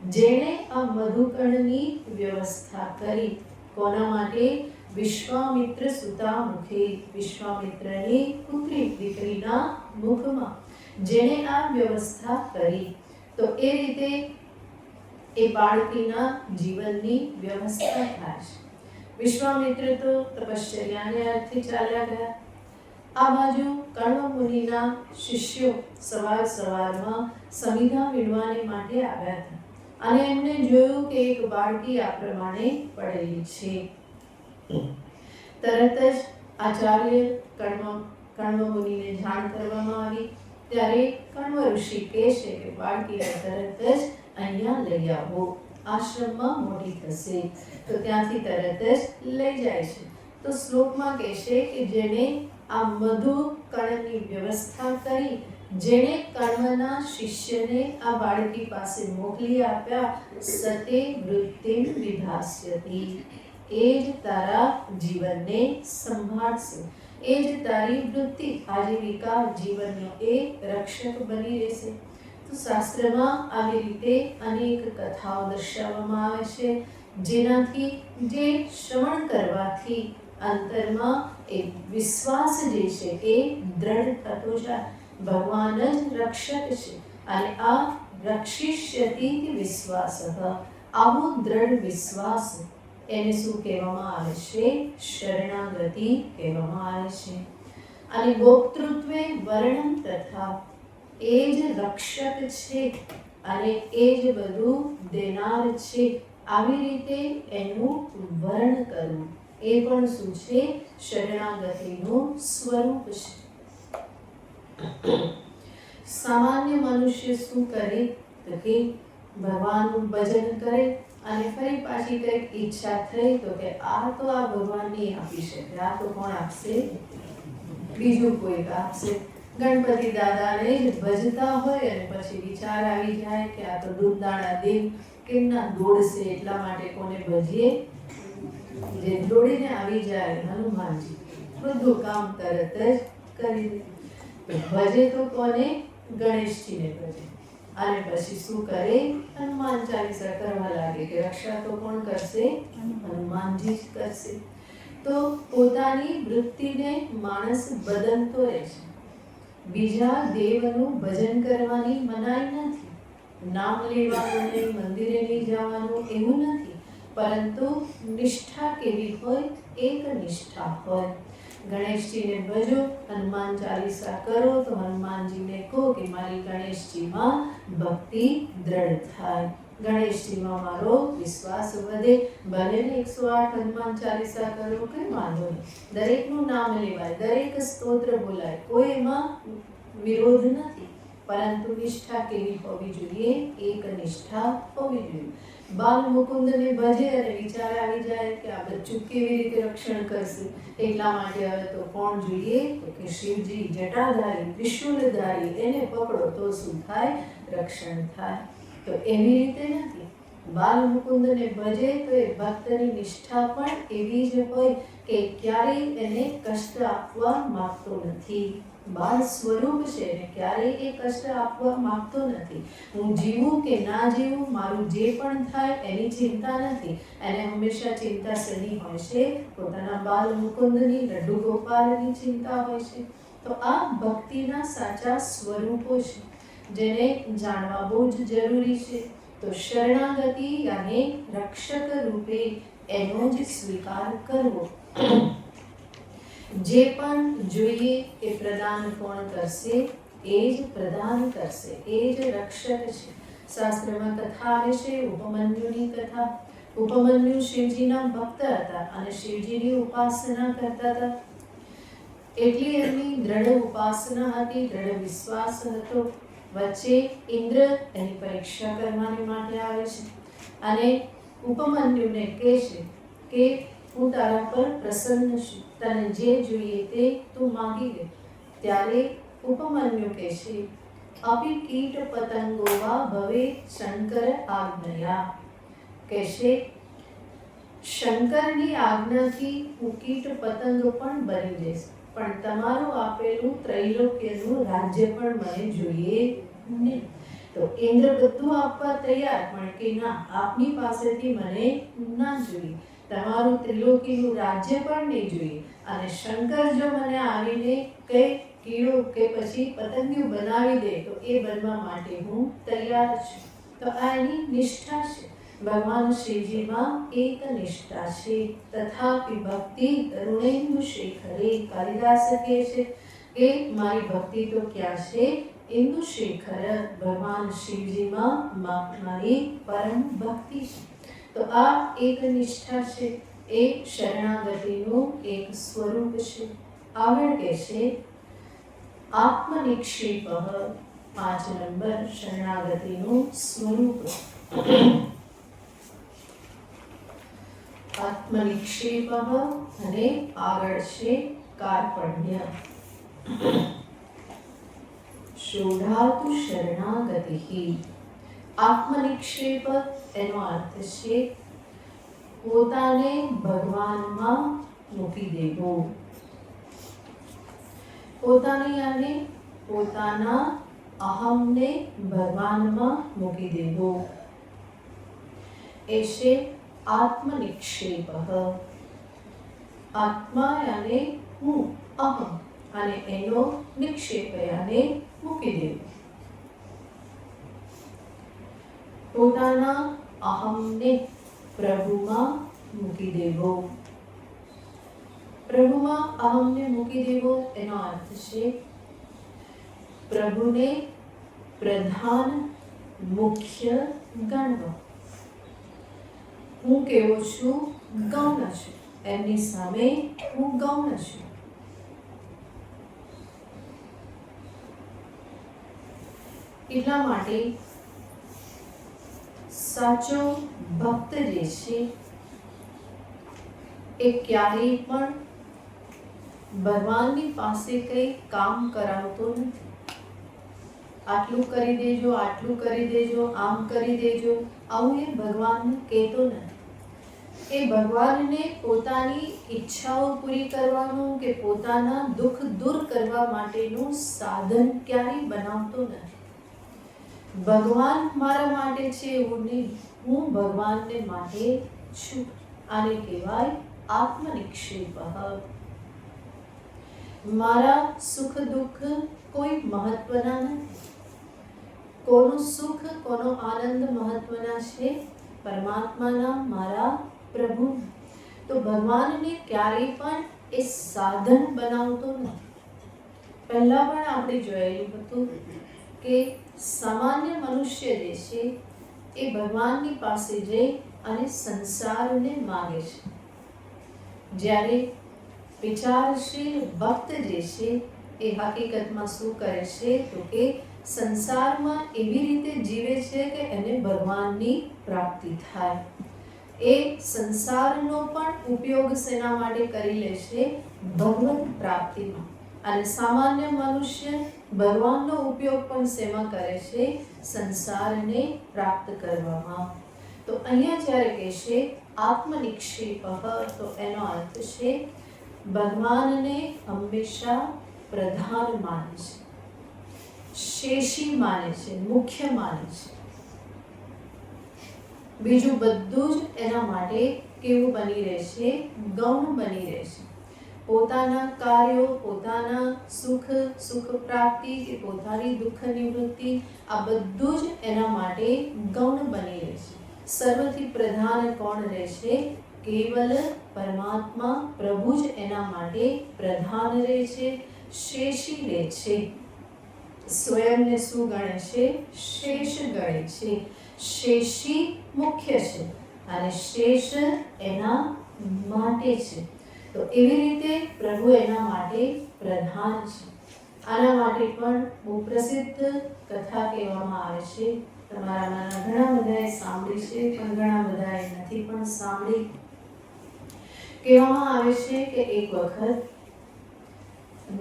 જેણે આ મધુકણની વ્યવસ્થા કરી, કોના માટે? વિશ્વામિત્ર સુતા મુખે, વિશ્વામિત્રની પુત્રી દીકરીના મુખમાં જેણે આ વ્યવસ્થા કરી, તો એ રીતે એ બાળકીના જીવનની વ્યવસ્થા થાય છે. વિશ્વામિત્ર તો તપશ્ચર્યાને અર્થે ચાલ્યા ગયા. આ બાજુ કર્ણ મુનિના શિષ્યો સવારમાં સમિધા વીણવાને માટે આવ્યા હતા અને એમણે જોયું કે એક બાળકી આ પ્રમાણે પડેલી છે. તરત જ આચાર્ય કર્ણ મુનિને જાણ કરવામાં આવી. ત્યારે કર્ણ ઋષિ કહે છે કે બાળકીને તરત જ અહીંયા લઈ આવો, આશ્રમમાં મોટી થશે. તો ત્યાંથી તરત જ લઈ જાય છે. તો શ્લોકમાં કહે છે કે જેણે આ મધુકણની વ્યવસ્થા કરી જેણે કર્મના શિષ્યને આ બાળકી પાસે મોકલી આપ્યા, સતે વૃત્તિમ વિધાસ્યતિ, એ જ તારા જીવનને સંભાળશે, એ જ તારી વૃત્તિ આજીવિકા જીવનનો એ રક્ષક બની રહેશે. તો શાસ્ત્રમાં આવી રીતે અનેક કથાઓ દર્શાવવામાં આવે છે, જેનાથી જે શ્રવણ કરવાથી અંતરમાં એ વિશ્વાસ જે છે એ દ્રઢ થતો જાય. ભગવાન જ રક્ષક છે અને આ રક્ષિષ્યતિ વિશ્વાસ, આવો દ્રઢ વિશ્વાસ એને શું કહેવામાં આવે છે? શરણાગતિ કહેવામાં આવે છે. અને ગોપ્તૃત્વે વર્ણન તથા, એ જ રક્ષક છે અને એ જ બધું દેનાર છે, આવી રીતે એનું વર્ણન કરવું એ પણ શું છે? શરણાગતિનું સ્વરૂપ છે. સામાન્ય મનુષ્ય શું કરે તો કે ભગવાનનું ભજન કરે અને ફરી પાછી કંઈક ઈચ્છા થઈ તો કે આ તો આ ભગવાન નહીં આપી શકે, આ તો કોણ આપશે? બીજું કોઈક આપશે. ગણપતિ દાદાને જ ભજતા હોય અને પછી વિચાર આવી જાય કે આ તો દૂધદાણા દેવ કેમના દોડશે, એટલા માટે કોને ભજીએ? જે દોડીને આવી જાય હનુમાનજી, બધું કામ તરત જ કરી દે. ભજે તો કોને? ગણેશજીને ભજે. અને પછી શું કરે? હનુમાન ચાલીસા કરવા લાગે કે રક્ષા તો કોણ કરશે? હનુમાનજી જ કરશે. તો પોતાની વૃત્તિને માણસ બદલતો રહે છે. બીજા દેવનું ભજન કરવાની મનાઈ નથી, નામ લેવાનું નહીં, મંદિરે નહીં જવાનું એવું નથી, પરંતુ નિષ્ઠા કેવી હોય? એક નિષ્ઠા હોય. ગણેશજીને ભજો, હનુમાન ચાલીસા કરો તો હનુમાનજીને કહો કે મારી ગણેશજીમાં ભક્તિ દ્રઢ થાય, ગણેશજીમાં મારો વિશ્વાસ વધે. ભલે ને 108 હનુમાન ચાલીસા કરો, કંઈ વાંધો નહીં, દરેકનું નામ લેવાય, દરેક સ્તોત્ર બોલાય, કોઈ એમાં વિરોધ નથી, પરંતુ નિષ્ઠા કેવી હોવી જોઈએ? એક નિષ્ઠા હોવી જોઈએ. બાલ મુકુંદને ભજે અને વિચાર આવી જાય કે આ બચ્ચું કેવી રીતે રક્ષણ કરશે, એટલા માટે હવે તો કોણ જોઈએ? તો કે શિવજી જટાધારી ત્રિશૂલધારી, એને પકડો તો શું થાય? રક્ષણ થાય. તો એવી રીતે નથી. બાલ મુકુંદને ભજે તો એ ભક્તની નિષ્ઠા પણ એવી જ હોય કે ક્યારેય એને કષ્ટ આપવા માંગતો નથી. બાળ સ્વરૂપ છે ને ક્યારેય એ કષ્ટ આપવા માંગતો નથી. હું જીવું કે ના જીવું, મારું જે પણ થાય એની ચિંતા નથી. એને હંમેશા ચિંતા શેની હોય છે? પોતાના બાલ મુકુંદની, લડ્ડુ ગોપાલની ચિંતા હોય છે. તો આ ભક્તિના સાચા સ્વરૂપો છે, જેને જાણવા બહુ જ જરૂરી છે. તો શરણાગતિ અને રક્ષક રૂપે એનો જ સ્વીકાર કરવો. જે પણ જોઈએ એ પ્રદાન કોણ કરશે? એ જ પ્રદાન કરશે, એ જ રક્ષક છે. શાસ્ત્રમાં કથા આવે છે ઉપમન્યુની કથા. ઉપમન્યુ શિવજીના ભક્ત હતા અને શિવજીની ઉપાસના કરતા હતા. એટલી એમની દ્રઢ ઉપાસના હતી, દ્રઢ વિશ્વાસ હતો. વચ્ચે ઇન્દ્ર એની પરીક્ષા કરવાને માટે આવે છે અને ઉપમન્યુને કહે છે કે હું તારા પર પ્રસન્ન છું, તને જે જોઈએ તે તું માંગી લે. ત્યારે ઉપમન્યુ કહે છે અપી કીટ પતંગો વા ભવે શંકર આજ્ઞયા, કહેશે શંકરની આજ્ઞાથી હું કીટ પતંગ પણ બની જઈશ, પણ તમારું આપેલું ત્રૈલોક્યનું રાજ્ય પણ મને જોઈએ નહીં. તો ઇન્દ્ર બધું આપવા તૈયાર, પણ કે ના, આપની પાસેથી મને ના જોઈએ, તમારું ત્રિલોકીનું રાજ્ય પણ નહીં જોઈએ. અને શંકર જો મને આવીને કંઈ કીડો કે પછી પતંગિયું બનાવી દે તો એ બનવા માટે હું તૈયાર છું. તો આ એની નિષ્ઠા છે. ભગવાન શિવજીમાં એક નિષ્ઠા છે. તથાપિ ભક્તિ તરુણેન્દુ શેખરે, કાલિદાસ કહે છે કે મારી ભક્તિ તો ક્યાં છે? ઇન્દુ શેખર ભગવાન શિવજીમાં મારી પરમ ભક્તિ છે. તો આ એક નિષ્ઠા છે, એ શરણાગતિનું એક સ્વરૂપ છે. આગળ કહે છે આત્મનિક્ષેપ, 5 નંબર શરણાગતિનું સ્વરૂપ. આત્મનિક્ષેપ અને આગળ છે કાર્પણ્ય. શોધાતુ શરણાગતિઃ. આત્મનિક્ષેપ એનો અર્થ છે પોતાને ભગવાનમાં મૂકી દેવો. પોતાની અને પોતાના અહમને ભગવાનમાં મૂકી દેવો એ છે આત્મનિક્ષેપ. આત્મા અને હું, અહમ, અને એનો નિક્ષેપ અને મૂકી દેવો. પોતાના અહમને પ્રભુમાં મૂકી દેવો. પ્રભુમાં અહમને મૂકી દેવો એનો અર્થ છે પ્રભુને પ્રધાન મુખ્ય ગણવો. હું કેવો છું? ગૌણ છું. એમની સામે હું ગૌણ છું. એટલા માટે સાચો ભક્ત જે છે એ ક્યારેય પણ ભગવાનની પાસે કંઈ કામ કરાવતો નથી. આટલું કરી દેજો, આટલું કરી દેજો, આમ કરી દેજો, આવું એ ભગવાનને કહેતો નથી. એ ભગવાનને પોતાની ઈચ્છાઓ પૂરી કરવાનું કે પોતાના દુઃખ દૂર કરવા માટેનું સાધન ક્યારેય બનાવતો નથી. ભગવાન મારા માટે છે એવું નહીં, હું ભગવાનને માટે છું. આને કહેવાય આત્મનિક્ષેપ. મારા સુખ દુઃખ કોઈ મહત્વના નથી. કોનું સુખ કોનો આનંદ મહત્વના છે? પરમાત્માના, મારા પ્રભુ. તો ભગવાનને ક્યારેય પણ એ સાધન બનાવતો નથી. પહેલા પણ આપણે જોયેલું હતું કે સામાન્ય મનુષ્ય જે છે એ ભગવાનની પાસે જઈ અને સંસારને માગે છે. જ્યારે વિચારશીલ ભક્ત જે છે એ હકીકતમાં શું કરે છે તો કે સંસારમાં એવી રીતે જીવે છે કે એને ભગવાનની પ્રાપ્તિ થાય. એ સંસારનો પણ ઉપયોગ શેના માટે કરી લે છે? ભગવત પ્રાપ્તિમાં. અને સામાન્ય મનુષ્ય ભગવાનનો ઉપયોગ પણ શેમાં કરે છે? સંસારને પ્રાપ્ત કરવામાં. તો અહીંયા જ્યારે કહેશે આત્મનિક્ષેપ, તો એનો અર્થ છે ભગવાનને હંમેશા પ્રધાન માને છે, શેષી માને છે, મુખ્ય માને છે. બીજું બધું જ એના માટે કેવું બની રહેશે? ગૌણ બની રહેશે. પોતાના કાર્યો, પોતાના સુખ પ્રાપ્તિ કે પોતાની દુઃખ નિવૃત્તિ, આ બધું જ એના માટે ગૌણ બની રહેશે. સર્વથી પ્રધાન કોણ રહેશે? કેવલ પરમાત્મા પ્રભુ જ એના માટે પ્રધાન રહે છે, શેષી રહે છે. સ્વયંને શું ગણે છે? શેષ ગણે છે. શેષી મુખ્ય છે અને શેષ એના માટે છે. તો એવી રીતે પ્રભુ એના માટે પ્રધાન છે. આના માટે પણ બહુ પ્રસિદ્ધ કથા કહેવામાં આવે છે. તમારામાંના ઘણા બધાએ સાંભળી છે, પણ ઘણા બધાએ નથી પણ સાંભળી. કહેવામાં આવે છે કે એક વખત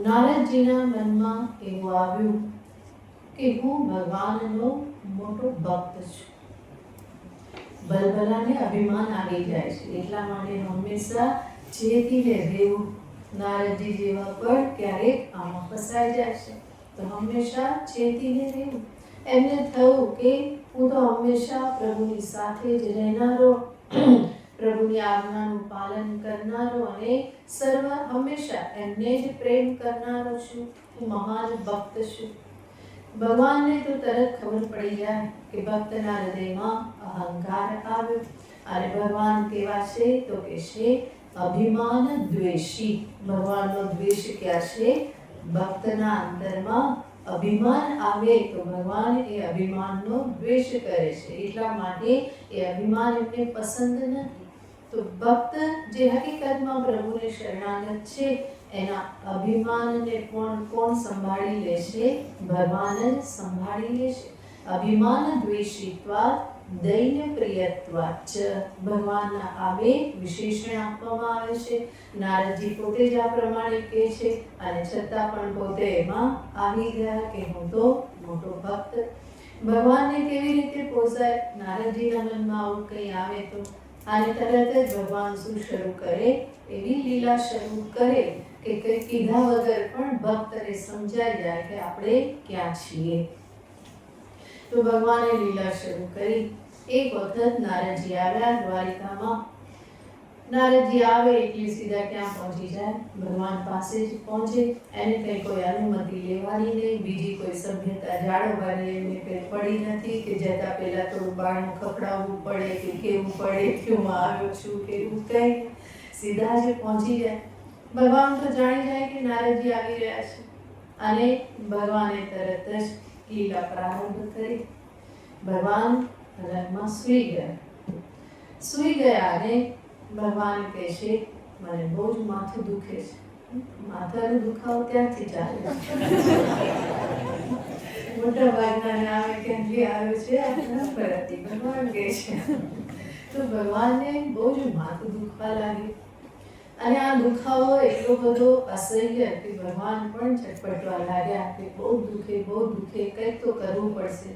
નારદજીના મનમાં એવું આવ્યું કે હું ભગવાનનો મોટો ભક્ત છું. ભલભલાને અભિમાન આવી જાય છે, એટલા માટે હંમેશા ચેતીને રહેવું. નારદજી જેવા પણ ક્યારેક આમાં ફસાઈ જાય છે, તો હંમેશા ચેતીને રહેવું. એમને થયું કે હું તો હંમેશા પ્રભુની સાથે જ રહેનારો, પ્રભુની આજ્ઞાનું પાલન કરનારો અને હંમેશા એમને જ પ્રેમ કરનારો છું. હું મહાન ભક્ત છું. ભગવાનને તો તરત ખબર પડી જાય કે ભક્તના હૃદયમાં અહંકાર આવ્યો. અને ભગવાન કેવા છે તો કે છે અભિમાન દ્વેષી. ભગવાનનો દ્વેષ ક્યાં છે? ભક્તના અંતરમાં અભિમાન આવે તો ભગવાન એ અભિમાનનો દ્વેષ કરે છે. એટલા માટે એ અભિમાન એમને પસંદ નથી. તો ભક્ત જે હકીકતમાં પ્રભુને શરણાગત છે એના અભિમાનને કોણ સંભાળી લેશે? ભગવાન જ સંભાળી લેશે. અભિમાન દ્વેષિત્વાત દૈન્ય પ્રિયત્વાચ, ભગવાનના આવે વિશેષણ આપવામાં આવે છે. નારદજી પોતે જ આ પ્રમાણે કહે છે અને છતાં પણ પોતે એમાં આવી ગયા કે હું તો મોટો ભક્ત. ભગવાનને કેવી રીતે પોસાય? નારદજીના મનમાં આવું કંઈ આવે તો અને તરત જ ભગવાન શું શરૂ કરે? એવી લીલા શરૂ કરે કે કંઈ કીધા વગર પણ ભક્તને સમજાઈ જાય કે આપણે ક્યાં છીએ. તો ભગવાને લીલા શરૂ કરી. એક વખત નારદજી આવ્યા દ્વારિકામાં. નારદજી આવે એટલે સીધા ક્યાં પહોંચી જાય? ભગવાન પાસે જ પહોંચે. એને કંઈ કોઈ અનુમતિ લેવાની નહીં, બીજી કોઈ સભ્યતા જાળવવાની એમને કંઈ પડી નથી કે જતા પહેલા થોડું બાળનું ખખડાવવું પડે કે કેવું પડે કે હું આવ્યો છું કે એવું કંઈ. સીધા જ પહોંચી જાય. ભગવાન તો જાણી જાય કે નારદજી આવી રહ્યા છે અને ભગવાને તરત જ લીલા પ્રારંભ કરી. ભગવાન રથમાં સૂઈ ગયા. સૂઈ ગયા અને ભગવાન કહે છે મને બહુ જ માથું દુખે છે. માથાનો દુખાવો ક્યાંથી ચાલે? મોટા ભાગના આવે ક્યાંથી આવ્યો છે આપણા પરથી? ભગવાન કહે છે. તો ભગવાનને બહુ જ માથું દુખવા લાગ્યું અને આ દુખાવો એટલો બધો અસહ્ય કે ભગવાન પણ છટપટવા લાગ્યા કે બહુ દુખે, કંઈક તો કરવું પડશે.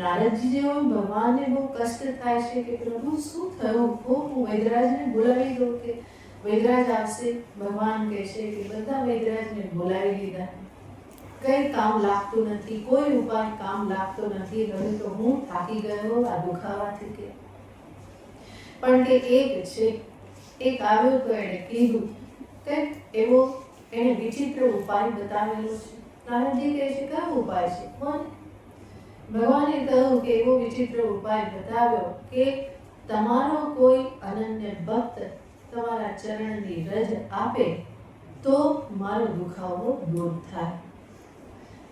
નારદજી જેવો ભગવાનને બહુ કષ્ટ થાય છે કે પ્રભુ શું થયું? હું વૈદરાજને બોલાવી દઉં કે વૈદરાજ આવશે? ભગવાન કહે છે કે બધા વૈદરાજને બોલાવી લીધા, કંઈ કામ લાગતું નથી, કોઈ ઉપાય કામ લાગતો નથી. હવે તો હું થાકી ગયો આ દુખાવાથી કે પણ કે એક આવ્યો તો એણે કીધું કંઈક એવો એણે વિચિત્ર ઉપાય બતાવેલો છે. નારદજી કહે છે કયો ઉપાય છે? કોણ? ભગવાને કહ્યું કે એવો વિચિત્ર ઉપાય બતાવ્યો કે તમારો કોઈ અનન્ય ભક્ત તમારા ચરણની રજ આપે તો મારો દુખાવો દૂર થાય.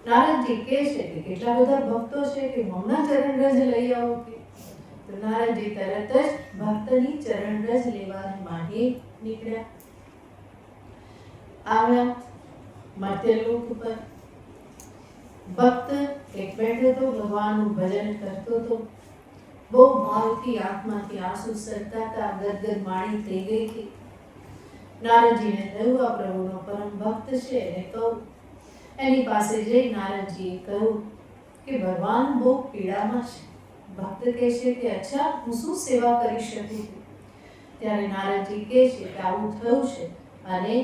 નારદજી કહે છે કે કેટલા બધા ભક્તો છે કે હમણાં ચરણ રજ લઈ આવો કે. તો નારદજી તરત જ ભક્તની ચરણ રજ લેવા માટે નીકળ્યા. આવ્યા મર્ત્યલોક પર. ભક્ત એક બેઠો તો ભગવાનનું ભજન કરતો તો. બહુ ભાવથી આંખમાંથી આંસુ સરતા હતા, ગદગદ માણી થઈ ગઈ હતી. નારદજીને થયું આ પ્રભુનો પરમ ભક્ત છે એને કહું. એની પાસે જઈ નારદજીએ કહ્યું કે ભગવાન બહુ પીડામાં છે. ભક્ત કહે છે કે અચ્છા, હું શું સેવા કરી શકું? ત્યારે નારદજી કહે છે કે આવું થયું છે અને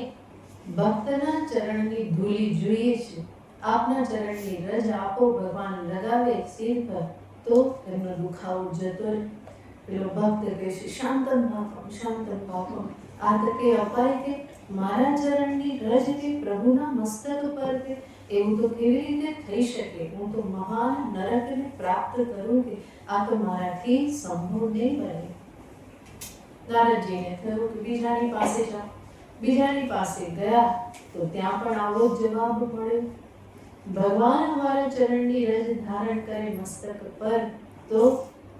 ભક્તના ચરણની ધૂલી જોઈએ છે. આપના ચરણની રજ આપો, ભગવાન લગાવે સિર પર તો એમનો દુખાવો જતો રહે. પેલો ભક્ત કહે છે શાંતમ પાપમ. આ તકે અપાય કે મારા ચરણની રજ કે પ્રભુના મસ્તક પર કે એવું તો કેવી રીતે થઈ શકે? હું તો મહાન નરકને પ્રાપ્ત કરું કે આ તો મારાથી સંભવ નહીં બને. નારદજીને થયું કે બીજાની પાસે જાઓ. બીજાની પાસે ગયા તો ત્યાં પણ આવો જ જવાબ મળ્યો. ભગવાન અમારા ચરણની રજ ધારણ કરે મસ્તક પર તો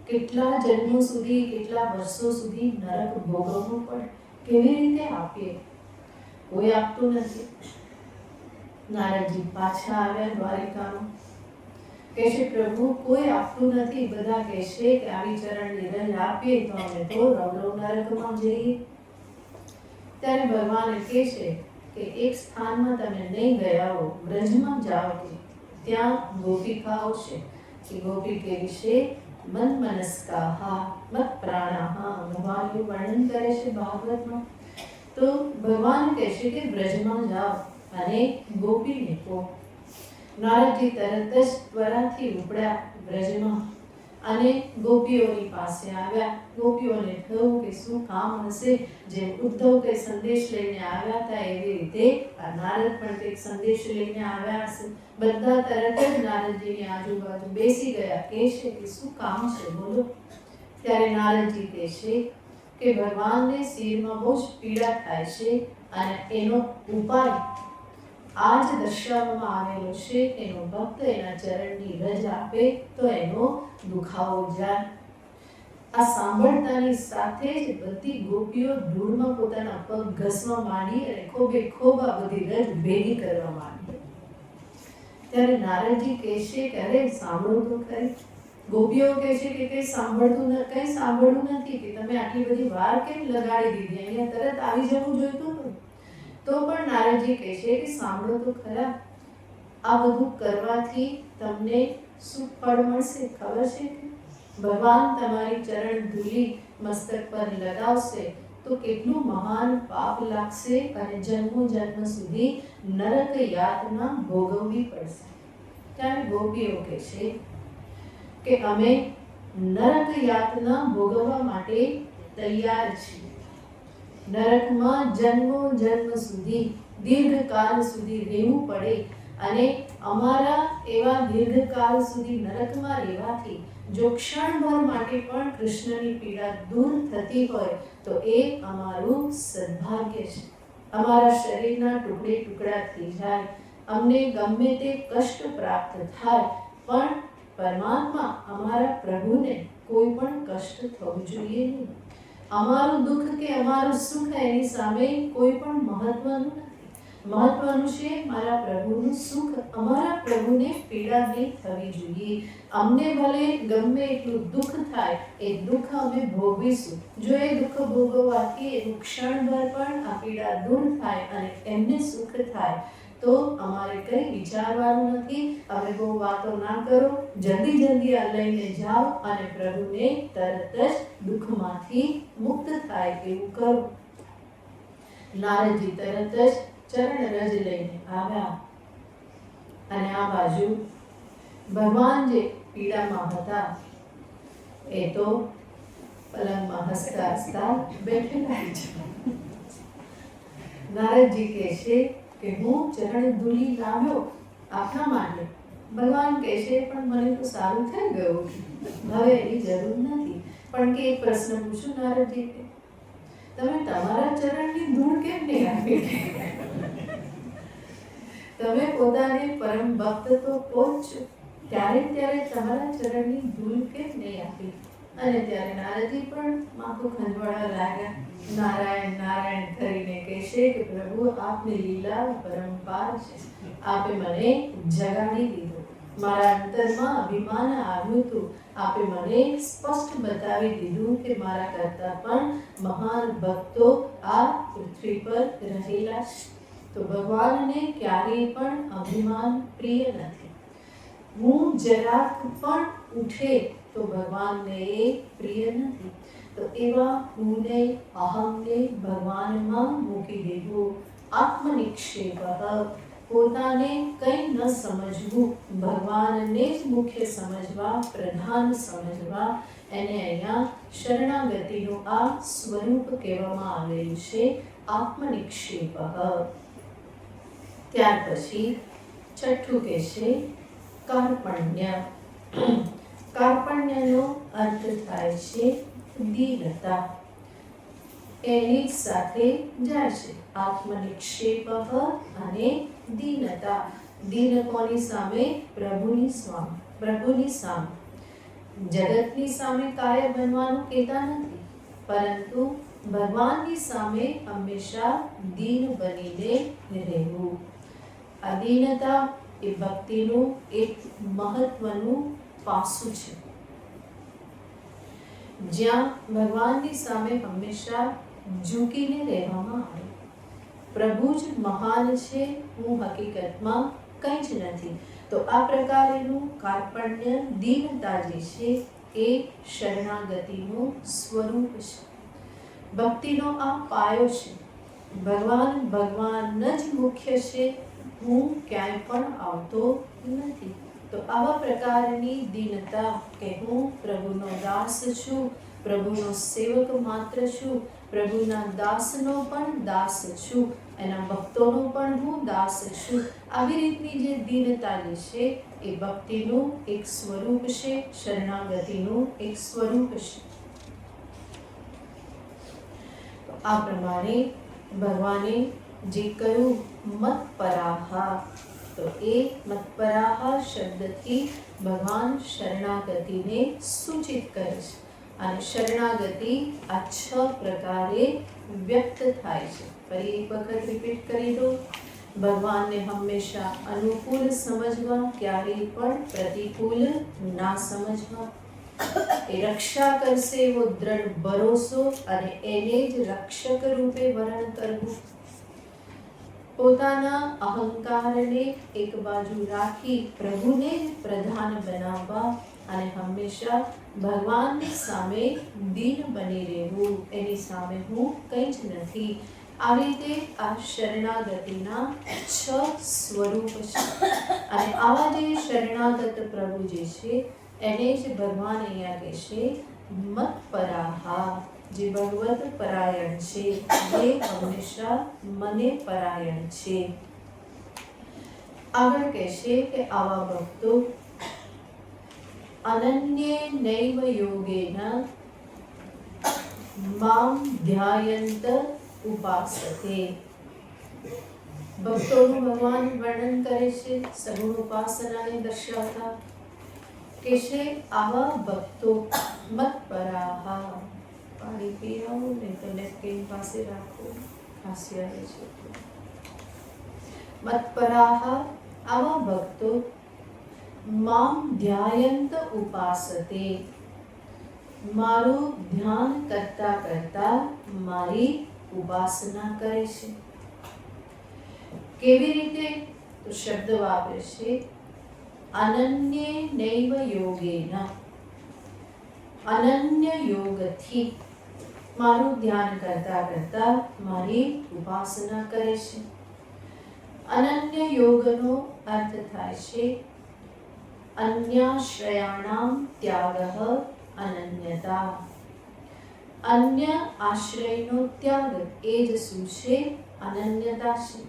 કેટલા જન્મો સુધી, કેટલા વર્ષો સુધી નરક ભોગવવું પડે. કેવી રીતે આપીએ? કોઈ આપતું નથી. નારદજી પાછા આવ્યા દ્વારિકામાં. કહે છે પ્રભુ કોઈ આપતું નથી. બધા કહે છે કે આવી ચરણની રજ આપીએ તો અમે તો રવલો નરકમાં જઈએ. ત્યારે ભગવાન કહે છે કે એક સ્થાનમાં તમે નહીં ગયા હો, બ્રજમાં જાઓ કે ત્યાં ગોપિકાઓ છે કે ગોપી કેવી છે? મન મનસ્કાહા મત પ્રાણાહા. ભગવાનનું વર્ણન કરે છે ભાગવતમાં. તો ભગવાન કહે છે કે બ્રજમાં જાઓ અને ગોપીને કહો. નારદજી તરત જ ત્વરાથી ઉપડ્યા બ્રજમાં અને ગોપીઓની પાસે આવ્યા. ગોપીઓને થયું કે શું કામ હશે? જેમ ઉદ્ધવ કંઈ સંદેશ લઈને આવ્યા હતા એવી રીતે આ નારદ પણ કંઈક સંદેશ લઈને આવ્યા હશે. બધા તરત જ નારદજીની આજુબાજુ બેસી ગયા. કહે છે કે શું કામ છે બોલો. ત્યારે નારદજી કહે છે કે ભગવાનને શિરમાં બહુ જ પીડા થાય છે અને એનો ઉપાય આ જ દર્શાવવામાં આવેલો છે. એનો ભક્ત એના ચરણની રજ આપે તો એનો દુખાવો જાય. આ સાંભળતાની સાથે જ બધી ગોપીઓ ધૂળમાં પોતાના પગ ઘસવા માંડી અને ખોબે ખૂબ આ બધી રજ ભેગી કરવા માંડી. ત્યારે નારદજી કહે છે કે અરે સાંભળો તો ખરી, ગોપીઓ કહે છે કે કંઈ સાંભળવું નથી, કે તમે આટલી બધી વાર કેમ લગાડી દીધી, અહીંયા તરત આવી જવું જોઈતું હતું. તો પણ નારદજી કહે છે કે સાંભળો તો ખરા, આ બધું કરવાથી તમને શું ફળ મળશે ખબર છે કે ભગવાન તમારી ચરણ ધૂલી મસ્તક પર લગાવશે તો કેટલું મહાન પાપ લાગશે અને જન્મો જન્મ સુધી નરક યાતના ભોગવવી પડશે. ત્યારે ગોપીઓ કહે છે કે અમે નરક યાતના ભોગવવા માટે તૈયાર છીએ. નરકમાં જન્મો જન્મ સુધી દીર્ઘકાળ સુધી રહેવું પડે અને અમારા એવા દીર્ઘકાળ સુધી નરકમાં રહેવાથી જો ક્ષણભર માટે પણ કૃષ્ણની પીડા દૂર થતી હોય તો એ અમારું સદભાગ્ય છે. અમારા શરીરના ટુકડે ટુકડા થઈ જાય, અમને ગમે તે કષ્ટ પ્રાપ્ત થાય, પણ પરમાત્મા અમારા પ્રભુને કોઈ પણ કષ્ટ થવું જોઈએ નહીં. અમારું દુઃખ કે અમારું સુખ એની સામે કોઈ પણ મહત્વનું નથી. મહત્વનું છે મારા પ્રભુનું સુખ, અમારા પ્રભુને પીડા નહીં થવી જોઈએ. અમને ભલે ગમે એટલું દુઃખ થાય, એ દુઃખ અમે ભોગવીશું. જો એ દુઃખ ભોગવવાથી એનું ક્ષણભર પણ આ પીડા દૂર થાય અને એમને સુખ થાય તો અમારે કંઈ વિચારવાનું નથી. હવે બહુ વાતો ના કરો, જલ્દી જલ્દી આ લઈને જાઓ અને પ્રભુને તરત જ દુઃખમાંથી મુક્ત થાય એવું કરો. નારદજી તરત જ ચરણ રજ લઈને આવ્યા અને આ બાજુ ભગવાન જે પીડામાં હતા એ તો પલંગમાં હસતા હસતા બેઠેલા છે. નારદજી કહે છે કે હું ચરણ ધૂલી લાવ્યો આપના માટે. ભગવાન કહે છે પણ મને તો સારું થઈ ગયું, હવે એની જરૂર નથી. પણ કે એક પ્રશ્ન પૂછું નારદજી, કે તમે તમારા ચરણની ધૂળ કેમ નહીં આપી? તમે પોતાને પરમ ભક્ત તો પહોંચો, ત્યારે તમારા ચરણની ધૂળ કેમ નહીં આપી? અને ત્યારે નારદજી પણ માથું ખંજવાળવા લાગ્યા. નારાયણ નારાયણ કરીને કહેશે કે પ્રભુ આપની લીલા પરંપાર છે. આપે મને જગાડી દીધો, મારા અંતરમાં અભિમાન આવ્યું હતું. આપે મને સ્પષ્ટ બતાવી દીધું કે મારા કરતા પણ મહાન ભક્તો આ પૃથ્વી પર રહેલા છે. તો ભગવાનને ક્યારેય પણ અભિમાન પ્રિય નથી. હું જરાક પણ ઉઠે તો ભગવાનને એ પ્રિય નથી. તો એવા હુંને અહમને ભગવાનમાં મૂકી દેવું. આત્મનિક્ષેપ, પોતાને કંઈ ન સમજવું, ભગવાનને જ મુખ્ય સમજવા, પ્રધાન સમજવા, એને અહીંયા શરણાગતિનું આ સ્વરૂપ કહેવામાં આવેલું છે, આત્મનિક્ષેપ. ત્યાર પછી છઠ્ઠું કહે છે કાર્પણ્ય. કાર્પણ્યનો અર્થ થાય છે દીનતા. એની સાથે જાય છે આત્મનિક્ષેપ અને દીનતા. દીન કોની સામે? પ્રભુની સામે. જગતની સામે કાયા બનવાનું કહેતા નથી, પરંતુ ભગવાનની સામે હંમેશા દીન બનીને રહેવું. આ દીનતા એ ભક્તિનું એક મહત્વનું પાસું છે. જ્યાં ભગવાનની સામે હંમેશા ઝૂકીને રહેવામાં આવે. પ્રભુ જ મહાન છે, હું હકીકતમાં કંઈ જ નથી. તો આ પ્રકારેનું કાર્પણ્ય, દીનતા જે છે એ શરણાગતિનું સ્વરૂપ છે. ભક્તિનો આ પાયો છે. ભગવાન જ મુખ્ય છે, હું ક્યાંય પણ આવતો નથી. તો આવા પ્રકારની દીનતા કે હું પ્રભુનો દાસ છું, પ્રભુનો સેવક માત્ર છું, પ્રભુના દાસનો પણ દાસ છું, એના ભક્તોનો પણ હું દાસ છું. આવી રીતની જે દીનતા જે છે એ ભક્તિનું એક સ્વરૂપ છે, શરણાગતિનું એક સ્વરૂપ છે. આ પ્રમાણે ભગવાને જે કહ્યું મત્પરાહ, તો એ મત્પરાહ શબ્દથી ભગવાન શરણાગતિને સૂચિત કરે છે. અને શરણાગતિ આ 6 પ્રકારે વ્યક્ત થાય છે. ફરી એક વખત રિપીટ કરી દો ભગવાનને હંમેશા અનુકૂળ સમજવા, ક્યારેય પણ પ્રતિકૂળ ના સમજવા. એ રક્ષા કરશે એવો દ્રઢ ભરોસો અને એને જ રક્ષક રૂપે વર્ણન કરવું. પોતાના અહંકારને એક બાજુ રાખી પ્રભુને જ પ્રધાન બનાવવા અને હંમેશા ભગવાનની સામે દીન બની રહેવું. એની સામે હું કંઈ જ નથી. આવી રીતે આ શરણાગતિના 6 સ્વરૂપ છે. અને આવા જે શરણાગત પ્રભુ જે છે એને જ ભગવાન અહીંયા કહેશે મત્પરાહા, જે ભગવત પરાયણ છે, જે હંમેશા મને પરાયણ છે. આગળ કહેશે કે આવા ભક્તો અનન્યેનૈવ યોગેન મામ ધ્યાયંત ઉપાસતે. ભક્તોનું ભગવાન વર્ણન કરે છે સગુણ ઉપાસનાને દર્શાવતા. કહેશે આવા ભક્તો મત્પરાહા. પાણી પી આવો ને તો નેપકિન પાસે રાખો, ખાંસી આવે છે. મત્પરાહા, આવા ભક્તો મામ ધ્યાયંત ઉપાસતે. મારું ધ્યાન કરતા કરતા મારી ઉપાસના કરે છે. કેવી રીતે? તો શબ્દ વાપરે છે અનન્યેનૈવ યોગેન. અનન્ય યોગથી મારું ધ્યાન કરતા કરતા મારી ઉપાસના કરે છે. અનન્ય યોગનો અર્થ થાય છે અન્યાશ્રયાણામ ત્યાગઃ અનન્યતા. અન્ય આશ્રયનો ત્યાગ એ જ શું છે? અનન્યતા છે.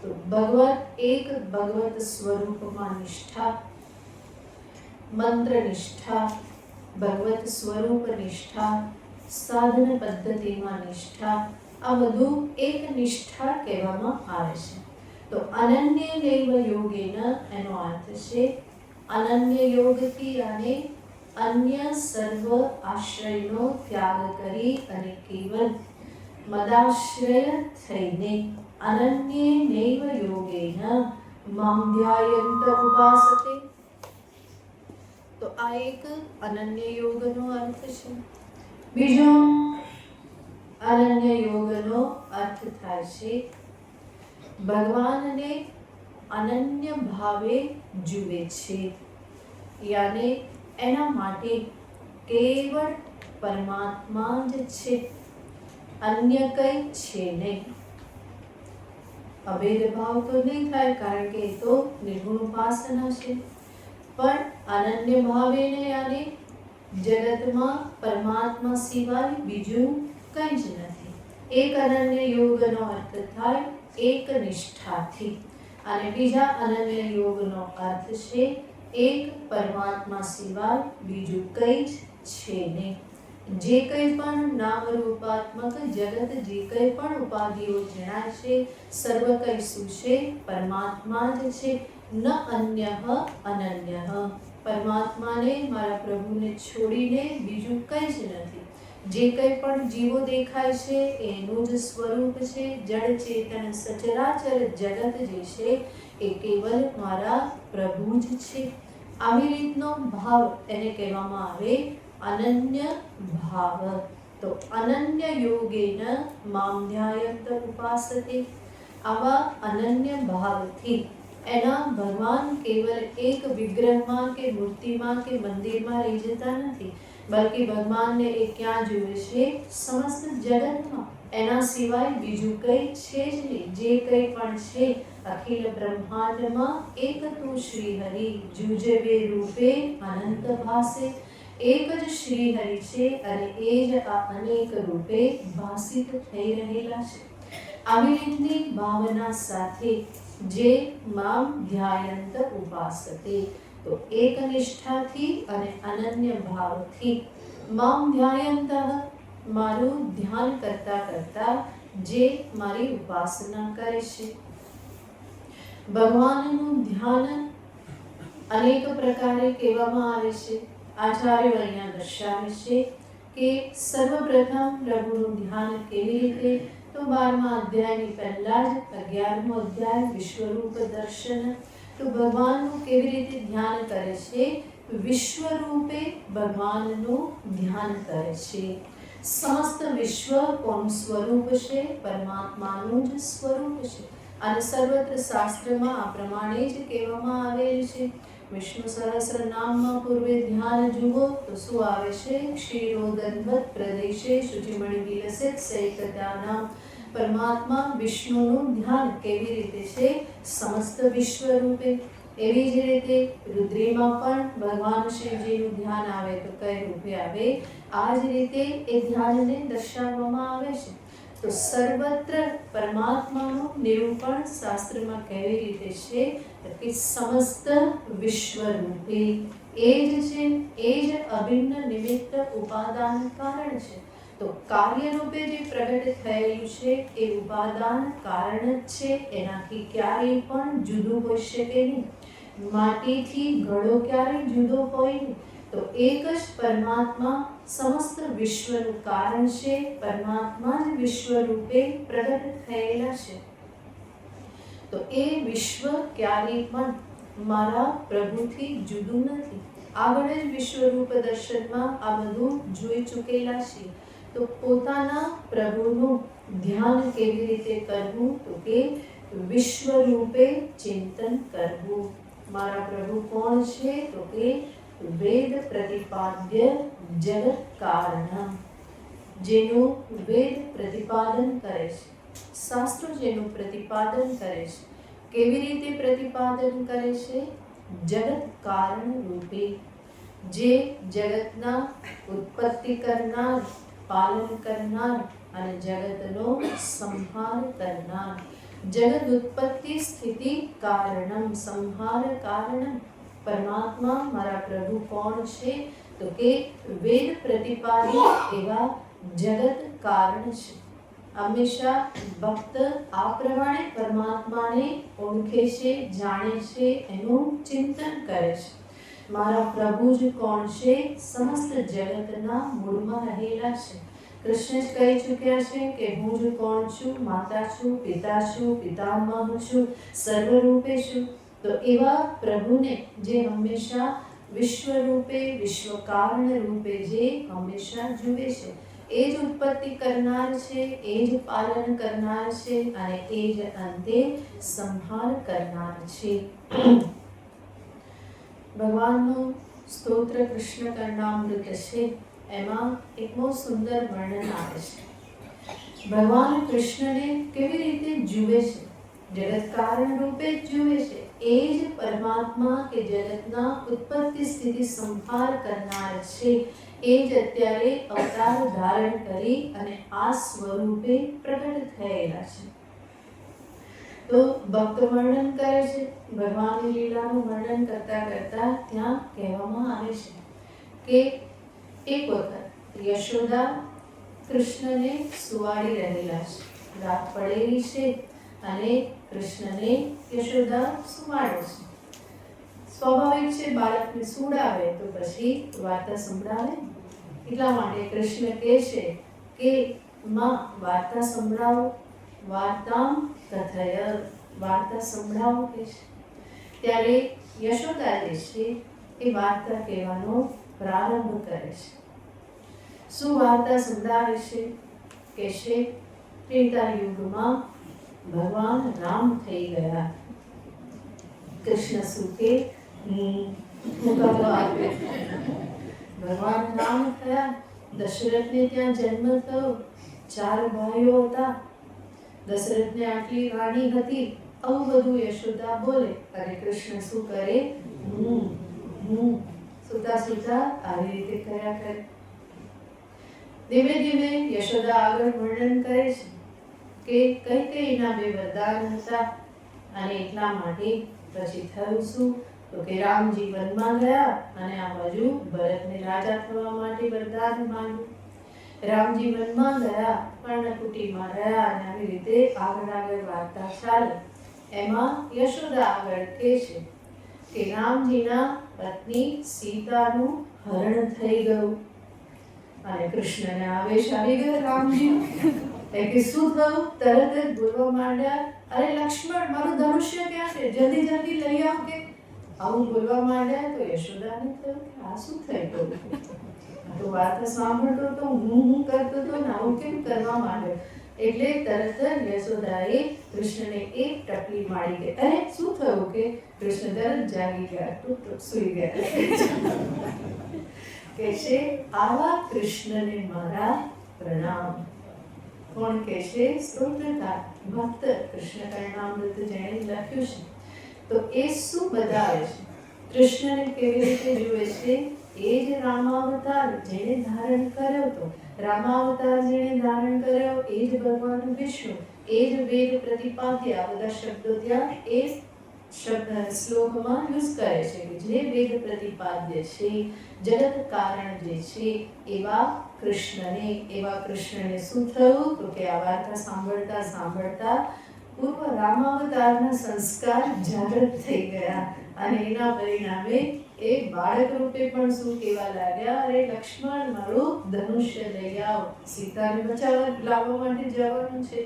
તો ભગવત સ્વરૂપમાં નિષ્ઠા, મંત્ર નિષ્ઠા, ભગવત સ્વરૂપ નિષ્ઠા, સાધન પદ્ધતિમાં નિષ્ઠા, આ બધું એક નિષ્ઠા કહેવામાં આવે છે. તો અનન્યેનૈવ યોગેન એનો અર્થ છે અનન્ય યોગથી અને અન્ય સર્વ આશ્રયનો ત્યાગ કરી અને કેવલ મદાશ્રય થઈને અનન્યેનૈવ યોગેન મામ ધ્યાયંત ઉપાસતે. તો આ એક અનન્ય યોગનો અર્થ છે. બીજો અનન્ય યોગનો અર્થ થાય છે ભગવાનને અનન્ય ભાવે જુએ છે. યાને એના માટે કેવળ પરમાત્મા જ છે, અન્ય કંઈ છે નહીં. અભેદભાવ તો નહીં થાય કારણ કે એ તો નિર્ગુણ ઉપાસના છે. પણ અનન્ય ભાવેને યાને જગતમાં પરમાત્મા સિવાય બીજું કંઈ જ નથી. એક અનન્ય યોગનો અર્થ થાય એક નિષ્ઠાથી. અને બીજા અનન્ય યોગનો અર્થ છે એક પરમાત્મા સિવાય બીજું કંઈ જ છે નહીં. જે કંઈ પણ નામરૂપાત્મક જગત, જે કંઈ પણ ઉપાધિઓ જણાય છે, સર્વ કંઈ શું છે? પરમાત્મા જ છે. ન અન્યઃ અનન્યઃ. પરમાત્માને, મારા પ્રભુને છોડીને બીજું કંઈ જ નથી. જે કંઈ પણ જીવો દેખાય છે એનું જ સ્વરૂપ છે. જડ ચેતન સચરાચર જગત જે છે એ કેવલ મારા પ્રભુ જ છે. આવી રીતનો ભાવ એને કહેવામાં આવે અનન્ય ભાવ. તો અનન્ય યોગેન મામ ધ્યાયંત ઉપાસતે. આવા અનન્ય ભાવથી એના ભગવાન કેવલ એક વિગ્રહમાં કે મૂર્તિમાં કે મંદિરમાં રહી જતા નથી, બલ્કિ ભગવાનને એ ક્યાં જુએ છે? સમસ્ત જગતમાં. એના સિવાય બીજું કંઈ છે જ નહીં. જે કંઈ પણ છે અખિલ બ્રહ્માંડમાં એક તું શ્રી હરિ જુજવે રૂપે અનંત ભાસે. એક જ શ્રી હરિ છે અને એ જ આ અનેક રૂપે ભાસિત થઈ રહેલા છે. આવી રીતની ભાવના સાથે જે મામ ધ્યાયંત ઉપાસતે. તો એક નિષ્ઠાથી અને અનન્ય ભાવથી મામ ધ્યાયંત, મારું ધ્યાન કરતા કરતા જે મારી ઉપાસના કરે છે. ભગવાનનું ધ્યાન અનેક પ્રકારે કહેવામાં આવે છે. આચાર્યો અહીંયા દર્શાવે છે કે સર્વપ્રથમ પ્રભુનું ધ્યાન કેવી રીતે, તો 12મા અધ્યાયની પહેલા જ 11મો અધ્યાય વિશ્વરૂપ દર્શન. તો ભગવાનનું કેવી રીતે ધ્યાન કરે છે, વિશ્વરૂપે ભગવાનનું ધ્યાન કરે છે. સમસ્ત વિશ્વ કોનું સ્વરૂપ છે, પરમાત્માનું જ સ્વરૂપ છે. અને સર્વત્ર શાસ્ત્રમાં આ પ્રમાણે જ કહેવામાં આવેલ છે. વિષ્ણુ સહસ્ર નામમાં પૂર્વે ધ્યાન જુઓ તો શું આવે છે, ક્ષીરોદન્વત પ્રદેશે શુચિમણિ વિલસિત સૈકત્યાનામ. પરમાત્મા વિષ્ણુનું ધ્યાન કેવી રીતે છે, સમસ્ત વિશ્વ રૂપે. એવી જ રીતે રુદ્રીમાં પણ ભગવાન શિવજીનું ધ્યાન આવે તો કઈ રૂપે આવે, આ જ રીતે એ ધ્યાનને દર્શાવવામાં આવે છે. તો સર્વત્ર પરમાત્માનું નિરૂપણ શાસ્ત્રમાં કેવી રીતે છે, કે સમસ્ત વિશ્વ રૂપે. એ જ છે, એ જ અભિન્ન નિમિત્ત ઉપાદાન કારણ છે. તો કાર્ય રૂપે જે પ્રગટ થયેલું છે એ ઉપાદાન કારણ જ છે, એનાથી ક્યારેય પણ જુદું હોઈ શકે નહીં. માટીથી ઘડો ક્યારેય જુદો હોય નહીં. તો એક જ પરમાત્મા સમસ્ત વિશ્વનું કારણ છે. પરમાત્મા જ વિશ્વ રૂપે પ્રગટ થયેલા છે. તો એ વિશ્વ ક્યારેય પણ મારા પ્રભુથી જુદું નથી. આગળ જ વિશ્વરૂપ દર્શનમાં આ બધું જોઈ ચૂકેલા છીએ. તો પોતાના પ્રભુનું ધ્યાન કેવી રીતે કરવું, તો કે વિશ્વ રૂપે ચિંતન કરવું. મારા પ્રભુ કોણ છે, તો કે વેદ પ્રતિપાદ્ય જગત કારણ. જેનું વેદ પ્રતિપાદન કરે છે, શાસ્ત્રો જેનું પ્રતિપાદન કરે છે. કેવી રીતે પ્રતિપાદન કરે છે, જગત કારણ રૂપે. જે જગતના ઉત્પત્તિ કરનાર, પાલન કરનાર અને જગતનો સંહાર કરનાર. જગત ઉત્પત્તિ સ્થિતિ કારણમ સંહાર કારણમ. પરમાત્મા મારા પ્રભુ કોણ છે, તો કે વેદ પ્રતિપાદિત એવા જગત કારણ છે. હંમેશા ભક્ત આ પ્રમાણે પરમાત્માને ઓળખે છે, જાણે છે, એનું ચિંતન કરે છે. મારા પ્રભુ જ કોણ છે, સમસ્ત જગતના મૂળમાં રહેલા છે. કૃષ્ણ જ કહી ચૂક્યા છે કે હું જ કોણ છું, માતા છું, પિતા છું, પિતામહ છું, સર્વરૂપે છું. તો એવા પ્રભુને જે હંમેશા વિશ્વ રૂપે, વિશ્વ કારણ રૂપે જે હંમેશા જુએ છે, એ જ ઉત્પત્તિ કરનાર છે, એ જ પાલન કરનાર છે અને એ જ અંતે સંહાર કરનાર છે. ભગવાનનું સ્તોત્ર કૃષ્ણ કર્ણામૃત છે. એમાં એક બહુ સુંદર વર્ણન આવે છે. ભગવાન કૃષ્ણને કેવી રીતે જુએ છે, જગત કારણ રૂપે જ જુએ છે. એ જ પરમાત્મા કે જગતના ઉત્પત્તિ સ્થિતિ સંહાર કરનાર છે. એ જ અત્યારે અવતાર ધારણ કરી અને આ સ્વરૂપે પ્રગટ થયેલા છે. તો ભક્ત વર્ણન કરે છે. ભગવાનની લીલાનું વર્ણન કરતા કરતા ત્યાં કહેવામાં આવે છે કે એક વખત યશોદા કૃષ્ણને સુવાડી રહેલા છે. રાત પડેલી છે અને કૃષ્ણને યશોદા સુવાડે છે. સ્વાભાવિક છે, બાળકને સુવડાવે તો પછી વાર્તા સંભળાવે. એટલા માટે કૃષ્ણ કહે છે કે માં વાર્તા સંભળાવો, વાર્તામ કથય, વાર્તા સંભળાવો કે છે. ત્યારે યશોદા જે છે એ વાર્તા કહેવાનો પ્રારંભ કરે છે. શું વાર્તા સંભળાવે છે, કે છે ત્રેતા યુગમાં ભગવાન રામ થઈ ગયા. કૃષ્ણ શું કે ભગવાન રામ થયા. દશરથને ત્યાં જન્મ થયો. 4 ભાઈઓ હતા. દશરથને આટલી રાણી હતી. આવું બધું યશોદા બોલે અને કૃષ્ણ શું કરે, સુતા સુતા આવી રીતે કર્યા કરે. ધીમે ધીમે યશોદા આગળ વર્ણન કરે છે કે કઈ કઈના 2 વરદાન હતા અને એટલા માટે પછી થયું શું, તો કે રામજી વનમાં ગયા અને આ બાજુ ભરતને રાજા થવા માટે વરદાન માંગ્યું. રામજી વનમાં ગયા, પર્ણકુટીમાં રહ્યા અને આવી રીતે આગળ વાર્તા ચાલે. એમાં યશોદા આગળ કહે છે કે રામજીના પત્ની સીતાનું હરણ થઈ ગયું અને કૃષ્ણને આવેશ આવી ગયો રામજી કે શું થયું? તરત જ બોલવા માંડ્યા, અરે લક્ષ્મણ, મારું ધનુષ્ય ક્યાં છે? જલ્દી જલ્દી લઈ આવ. કે આવું બોલવા માંડ્યા તો યશોદાને થયું કે આ શું થઈ ગયું? આ તો વાત સાંભળતો તો હું કરતો તો ને આવું કેમ કરવા માંડ્યો? એટલે તરત જ યશોદાએ કૃષ્ણને એક ટપલી મારી કે અરે શું થયું? કે કૃષ્ણ તરત જાગી ગયા, ટૂંક સૂઈ ગયા. કે છે આવા કૃષ્ણને મારા પ્રણામ. કોણ કે છે? સ્તોત્રકાર ભક્ત કૃષ્ણ કર્ણામૃત જેણે લખ્યું છે. તો એ શું બતાવે છે? કૃષ્ણને કેવી રીતે જુએ છે? એ જ રામાવતાર જેણે ધારણ કર્યો હતો. રામાવતાર જેણે ધારણ કર્યો એ જ ભગવાન વિષ્ણુ, એ જ વેદ પ્રતિપાદ્ય. આ બધા શબ્દો ત્યાં એ શબ્દ શ્લોકમાં યુઝ કરે છે કે જે વેદ પ્રતિપાદ્ય છે, જગત કારણ જે છે એવા કૃષ્ણને શું થયું? તો કે આ વાર્તા સાંભળતા સાંભળતા પૂર્વ રામાવતારના સંસ્કાર જાગૃત થઈ ગયા અને એના પરિણામે એ બાળક રૂપે પણ શું કહેવા લાગ્યા? અરે લક્ષ્મણ, મારું ધનુષ્ય લઈ આવ, સીતાને બચાવવા લાવવા માટે જવાનું છે.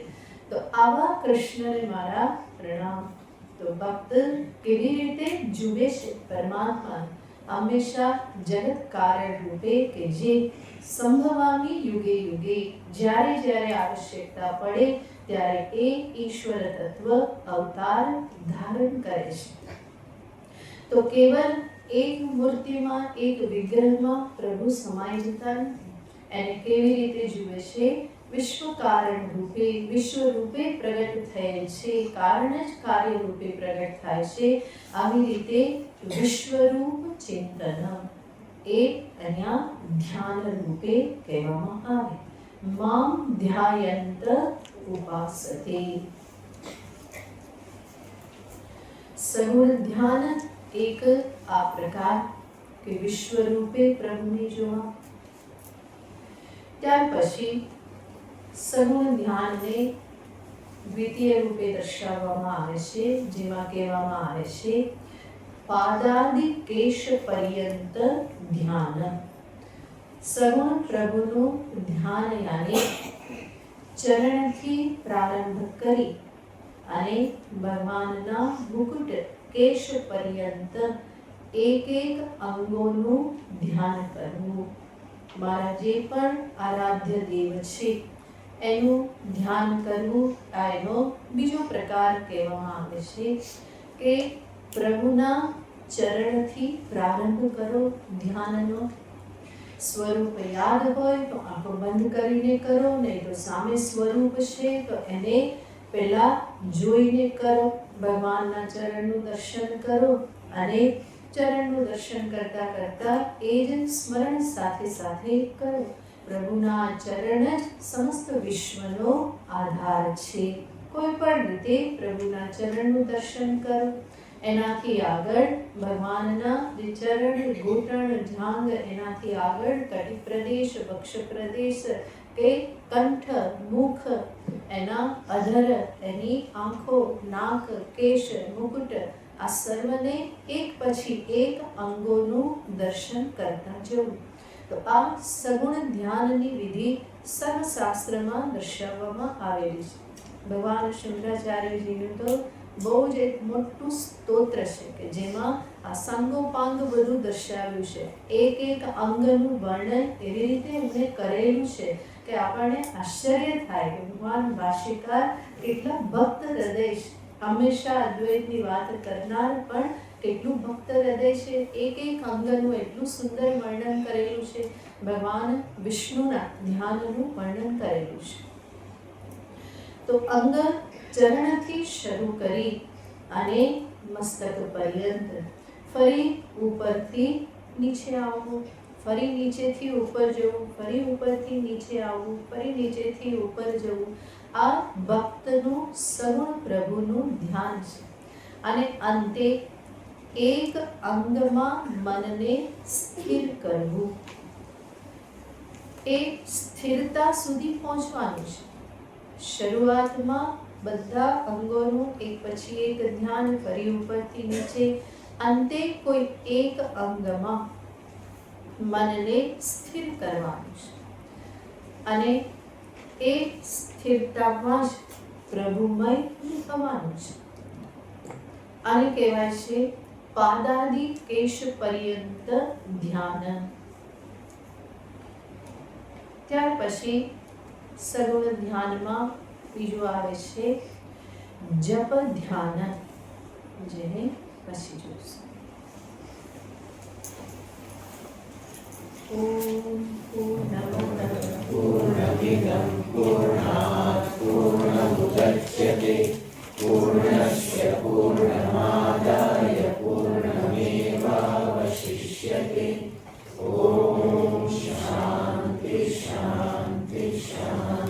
તો આવા કૃષ્ણને મારા પ્રણામ. તો ભક્ત કેવી રીતે જુએ છે પરમાત્મા? હંમેશા જગત કારણ રૂપે કે જે સંભવામી યુગે યુગે જ્યારે જ્યારે આવશ્યકતા પડે ત્યારે એ ઈશ્વર તત્વ અવતાર ધારણ કરે છે. તો કેવલ એક મૂર્તિમાં, એક વિગ્રહમાં પ્રભુ સમાઈ જતા નથી. એને કેવી રીતે જુએ છે? વિશ્વ કારણ રૂપે, વિશ્વ રૂપે પ્રગટ થયેલ છે, કારણ જ કાર્ય રૂપે પ્રગટ થાય છે. આવી રીતે વિશ્વરૂપ ચિંતન એ અહીંયા ધ્યાન રૂપે કહેવામાં આવે. મામ ધ્યાયંત ઉપાસતે. સગુણ ધ્યાન એક આ પ્રકાર કે વિશ્વ રૂપે પ્રભુને જોવા. ત્યાર પછી સગુણ ધ્યાનને દ્વિતીય રૂપે દર્શાવવામાં આવે છે, જેમાં કહેવામાં આવે છે પાદાદિ કેશ પર્યંત ધ્યાન. સગુણ પ્રભુનું ધ્યાન યાની ચરણથી પ્રારંભ કરી અને ભગવાનના મુકુટ કેશ પર્યંત એક એક અંગોનું ધ્યાન કરવું. મારા જે પણ આરાધ્ય દેવ છે એનું ધ્યાન કરવું. આ એનો બીજો પ્રકાર કહેવામાં આવે છે કે પ્રભુના ચરણથી પ્રારંભ કરો ધ્યાનનો. સ્વરૂપ યાદ હોય તો આંખો બંધ કરીને કરો, નહીં તો સામે સ્વરૂપ છે તો એને પહેલા જોઈને કરો. ભગવાનના ચરણનું દર્શન કરો અને ચરણનું દર્શન કરતા કરતા એ જ સ્મરણ સાથે સાથે કરો. પ્રભુના ચરણ જ સમસ્ત વિશ્વનો આધાર છે. કોઈ પણ રીતે પ્રભુના ચરણનું દર્શન કરો. એનાથી આગળ ભગવાનના જે ચરણ, ઘૂંટણ, જાંઘ, એનાથી આગળ કટિ પ્રદેશ, વક્ષ પ્રદેશ કે કંઠ, મુખ, એના અધર, એની આંખો, નાક, કેશ, મુકુટ, આ સર્વને એક પછી એક અંગોનું દર્શન કરતા જવું. તો આ સગુણ ધ્યાનની વિધિ સર્વશાસ્ત્રમાં દર્શાવવામાં આવેલી છે. ભગવાન શંકરાચાર્યજીનું તો બહુ જ એક મોટું સ્તોત્ર છે કે જેમાં આ સંગોપાંગ બધું દર્શાવ્યું છે. એક એક અંગનું વર્ણન એવી રીતે એમણે કરેલું છે કે આપણને આશ્ચર્ય થાય કે ભગવાન ભાષ્યકાર કેટલા ભક્ત હૃદય છે. હંમેશા અદ્વૈતની વાત કરનાર પણ કેટલું ભક્ત હૃદય છે. એક એક અંગનું એટલું સુંદર વર્ણન કરેલું છે. ભગવાન વિષ્ણુના ધ્યાનનું વર્ણન કરેલું છે. તો અંગ ચરણથી શરૂ કરી અને મસ્તક પર્યંત, ફરી ઉપરથી નીચે આવવું, ફરી નીચેથી ઉપર જવું, ફરી ઉપરથી નીચે આવવું, ફરી નીચેથી ઉપર જવું. આ ભક્તનું સગુણ પ્રભુનું ધ્યાન છે. અને અંતે એક અંગમાં મનને સ્થિર કરવું. એ સ્થિરતા સુધી પહોંચવાનું છે. શરૂઆતમાં બધા અંગોનું એક પછી એક ધ્યાન, ફરી ઉપરથી નીચે. અંતે કોઈ એક અંગમાં મનને સ્થિર કરવાનું છે. અને એ સ્થિરતામાં જ પ્રભુમય થવાનું છે. આને કહેવાય છે પાદાદિ કેશ પર્યંત ધ્યાન. ત્યાર પછી સગુણ ધ્યાનમાં બીજું આવે છે જપ ધ્યાન, જેને પછી જોઈશું. ઓમ પૂર્ણમિદં પૂર્ણાત પૂર્ણમુદચ્યતે પૂર્ણસ્ય પૂર્ણમાદાય પૂર્ણમેવાવશિષ્યતે. ઓમ શાંતિ શાંતિ શાંતિ.